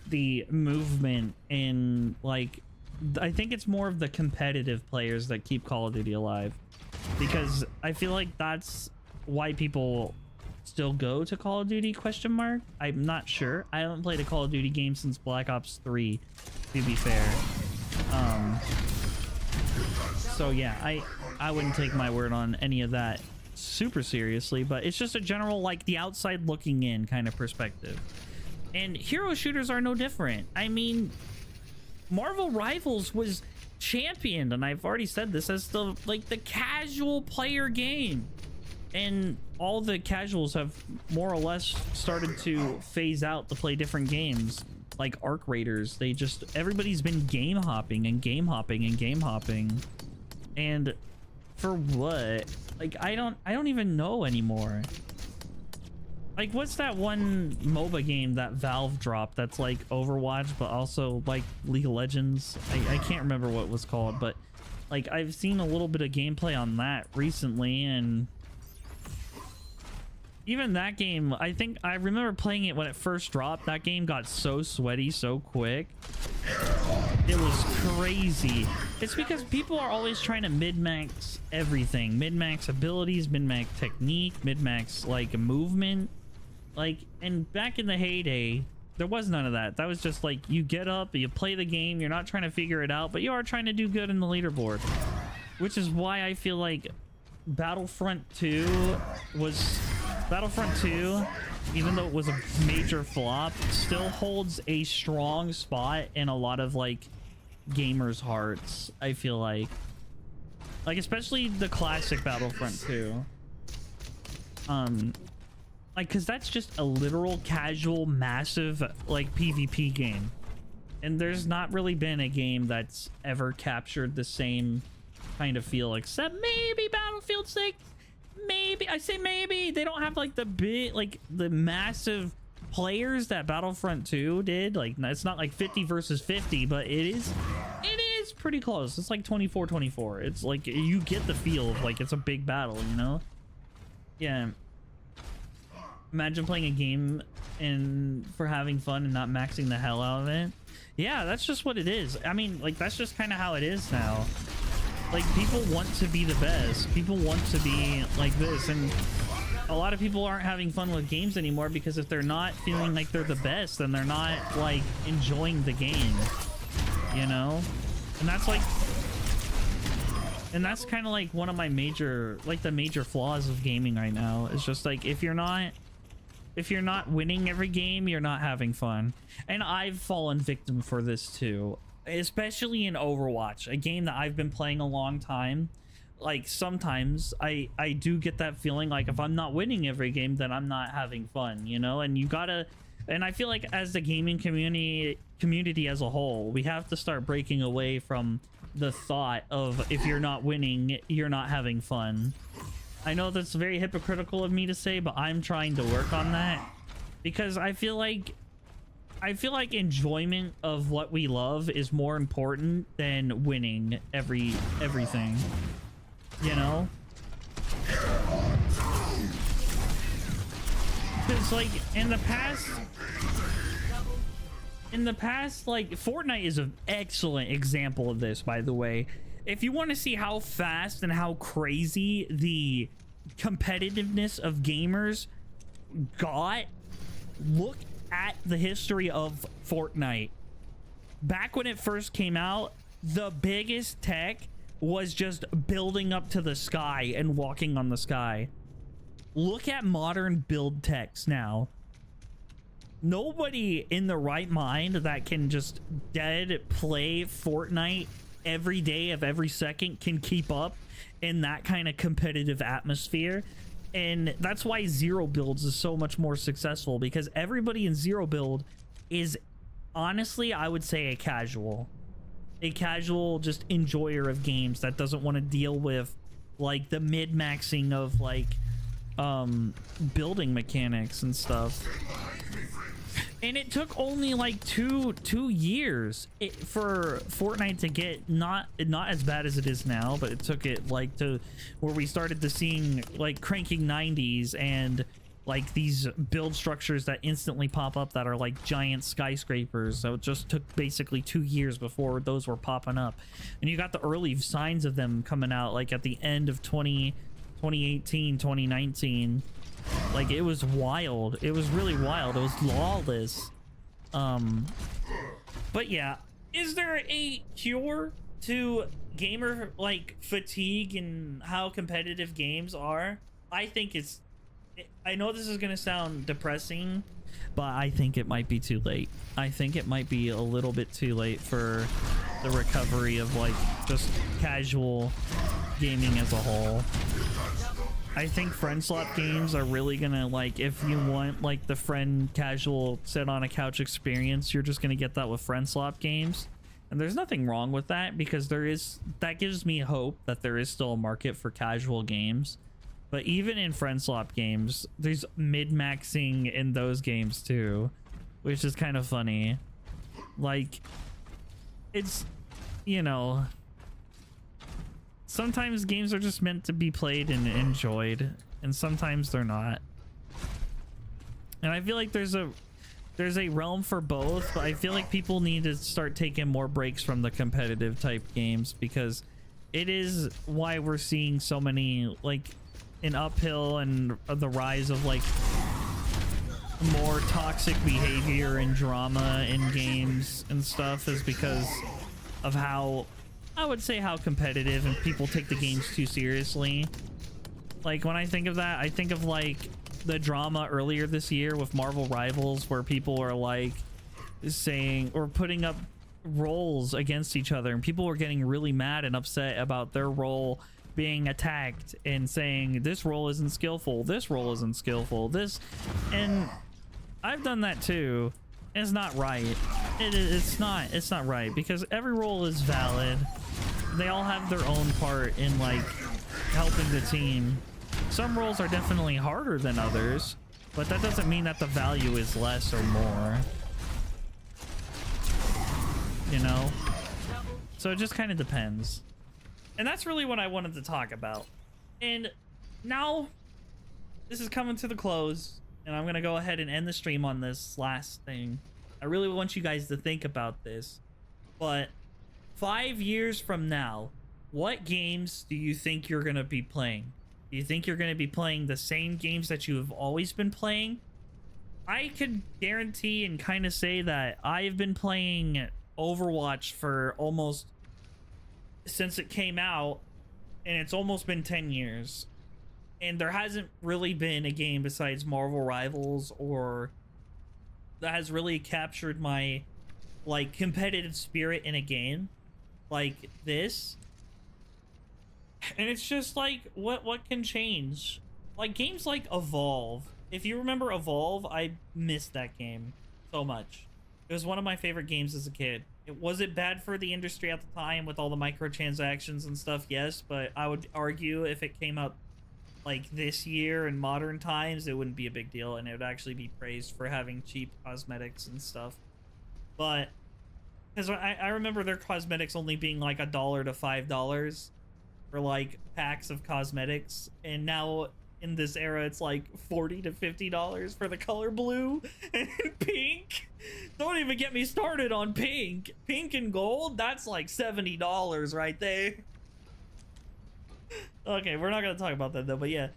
the movement and like, I think it's more of the competitive players that keep Call of Duty alive, because I feel like that's why people still go to Call of Duty, ? I'm not sure. I haven't played a Call of Duty game since Black Ops 3, to be fair. So yeah, I wouldn't take my word on any of that super seriously, but it's just a general, like, the outside looking in kind of perspective. And hero shooters are no different. I mean, Marvel Rivals was championed, and I've already said this, as the casual player game. and all the casuals have more or less started to phase out to play different games, like Arc Raiders. Everybody's been game hopping and game hopping and game hopping, and for what? Like, I don't even know anymore. Like, what's that one MOBA game that Valve dropped that's like Overwatch but also like League of Legends? I can't remember what it was called, but like I've seen a little bit of gameplay on that recently, and even that game, I think I remember playing it when it first dropped. That game got so sweaty so quick. It was crazy. It's because people are always trying to min-max everything. Min-max abilities, min-max technique, min-max like movement. Like, and back in the heyday, there was none of that. That was just like, you get up, you play the game, you're not trying to figure it out, but you are trying to do good in the leaderboard. Which is why I feel like Battlefront 2, even though it was a major flop, still holds a strong spot in a lot of like gamers' hearts. I feel like especially the classic Battlefront 2, like, because that's just a literal casual massive like PvP game, and there's not really been a game that's ever captured the same kind of feel, except maybe Battlefield 6. Maybe, I say maybe. They don't have like the big, like the massive players that Battlefront 2 did. Like, it's not like 50 versus 50, but it is pretty close. It's like 24-24. It's like, you get the feel of like it's a big battle, you know? Yeah. Imagine playing a game and for having fun and not maxing the hell out of it. Yeah, that's just what it is. I mean, like, that's just kind of how it is now. Like, people want to be the best. People want to be like this, and a lot of people aren't having fun with games anymore because if they're not feeling like they're the best, then they're not like enjoying the game, you know? And that's like, and that's kind of like one of my major, like the major flaws of gaming right now. It's just like, if you're not winning every game, you're not having fun. And I've fallen victim for this too, especially in Overwatch, a game that I've been playing a long time. Like, sometimes I do get that feeling like if I'm not winning every game, then I'm not having fun, you know? And you gotta, and I feel like as the gaming community as a whole, we have to start breaking away from the thought of if you're not winning, you're not having fun. I know that's very hypocritical of me to say, but I'm trying to work on that, because I feel like enjoyment of what we love is more important than winning everything, you know? Because like in the past, like, Fortnite is an excellent example of this, by the way. If you want to see how fast and how crazy the competitiveness of gamers got, look at the history of Fortnite. Back when it first came out, the biggest tech was just building up to the sky and walking on the sky. Look at modern build techs now. Nobody in the right mind that can just dead play Fortnite every day of every second can keep up in that kind of competitive atmosphere. And that's why zero builds is so much more successful, because everybody in zero build is honestly, I would say, a casual just enjoyer of games that doesn't want to deal with like the mid-maxing of like building mechanics and stuff. And it took only like two years for Fortnite to get not as bad as it is now, but it took it like to where we started to seeing like cranking 90s and like these build structures that instantly pop up that are like giant skyscrapers. So it just took basically 2 years before those were popping up, and you got the early signs of them coming out like at the end of 2018, 2019. Like, it was wild. It was really wild. It was lawless. But yeah, is there a cure to gamer like fatigue and how competitive games are? I think it's, I know this is gonna sound depressing, but I think it might be too late. I think it might be a little bit too late for the recovery of like just casual gaming as a whole. I think friend swap games are really gonna, like, if you want like the friend casual sit on a couch experience, you're just gonna get that with friend swap games. And there's nothing wrong with that, because that gives me hope that there is still a market for casual games. But even in friend swap games, there's mid-maxing in those games too, which is kind of funny. Like, it's, you know, sometimes games are just meant to be played and enjoyed, and sometimes they're not. And I feel like there's a realm for both, but I feel like people need to start taking more breaks from the competitive type games, because it is why we're seeing so many, like, an uphill and the rise of like more toxic behavior and drama in games and stuff, is because of how, I would say, how competitive and people take the games too seriously. Like, when I think of that, I think of like the drama earlier this year with Marvel Rivals, where people were like saying or putting up roles against each other, and people were getting really mad and upset about their role being attacked and saying this role isn't skillful, this role isn't skillful, this, and I've done that too. It's not right. It's not right, because every role is valid. They all have their own part in like helping the team. Some roles are definitely harder than others, but that doesn't mean that the value is less or more, you know? So it just kind of depends. And that's really what I wanted to talk about. And now this is coming to the close, and I'm gonna go ahead and end the stream on this last thing. I really want you guys to think about this, but 5 years from now, what games do you think you're gonna be playing? Do you think you're gonna be playing the same games that you have always been playing? I could guarantee and kind of say that I've been playing Overwatch for almost since it came out, and it's almost been 10 years, and there hasn't really been a game besides Marvel Rivals or that has really captured my like competitive spirit in a game like this. And it's just like, what can change? Like games like Evolve, if you remember Evolve, I missed that game so much. It was one of my favorite games as a kid. Was it bad for the industry at the time with all the microtransactions and stuff? Yes, but I would argue if it came out like this year in modern times, it wouldn't be a big deal, and it would actually be praised for having cheap cosmetics and stuff. But because I remember their cosmetics only being like $1 to $5 for like packs of cosmetics, and now in this era it's like $40 to $50 for the color blue and pink. Don't even get me started on pink and gold. That's like $70 right there. Okay, we're not gonna talk about that though, but yeah,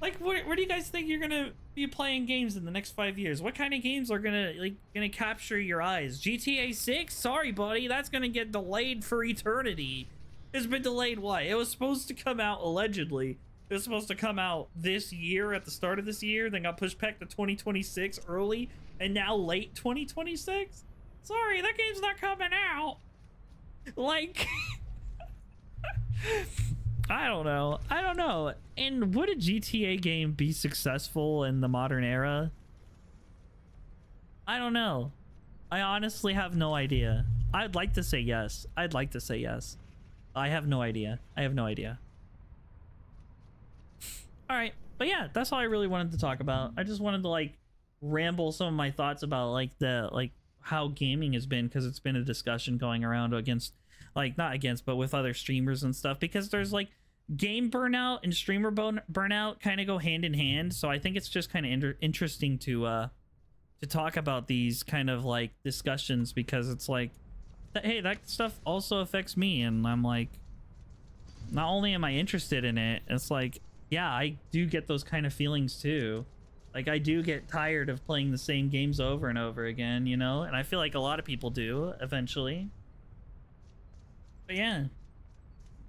like where do you guys think you're gonna be playing games in the next 5 years? What kind of games are gonna capture your eyes? GTA 6? Sorry buddy, that's gonna get delayed for eternity. It's been delayed. What? It was supposed to come out, allegedly it was supposed to come out this year, at the start of this year, then got pushed back to 2026 early, and now late 2026. Sorry, that game's not coming out. Like I don't know. And would a GTA game be successful in the modern era? I don't know. I honestly have no idea. I'd like to say yes. I have no idea. All right, but yeah, that's all I really wanted to talk about. I just wanted to like ramble some of my thoughts about like how gaming has been, because it's been a discussion going around against, like, not against, but with other streamers and stuff, because there's like game burnout and streamer burnout kind of go hand in hand. So I think it's just kind of interesting to talk about these kind of like discussions, because it's like, hey, that stuff also affects me, and I'm like, not only am I interested in it, it's like, yeah, I do get those kind of feelings too. Like, I do get tired of playing the same games over and over again, you know? And I feel like a lot of people do eventually. But yeah.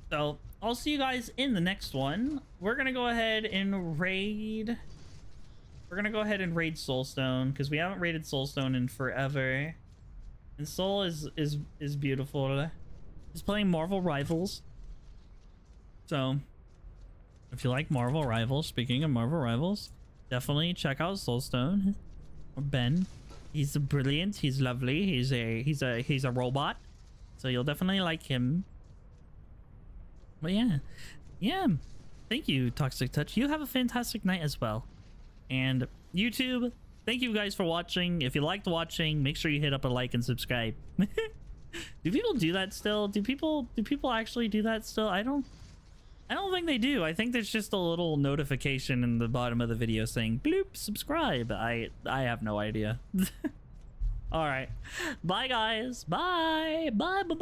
So, I'll see you guys in the next one. We're gonna go ahead and raid... We're gonna go ahead and raid Soulstone, because we haven't raided Soulstone in forever. And Soul is beautiful. He's playing Marvel Rivals. So if you like Marvel Rivals, speaking of Marvel Rivals, definitely check out Soulstone or Ben. He's brilliant. He's lovely. He's a robot. So you'll definitely like him. But yeah. Thank you, Toxic Touch. You have a fantastic night as well. And YouTube, thank you guys for watching. If you liked watching, make sure you hit up a like and subscribe. Do people do that still? Do people actually do that still? I don't think they do. I think there's just a little notification in the bottom of the video saying bloop subscribe. I have no idea. All right. Bye guys. Bye. Bye.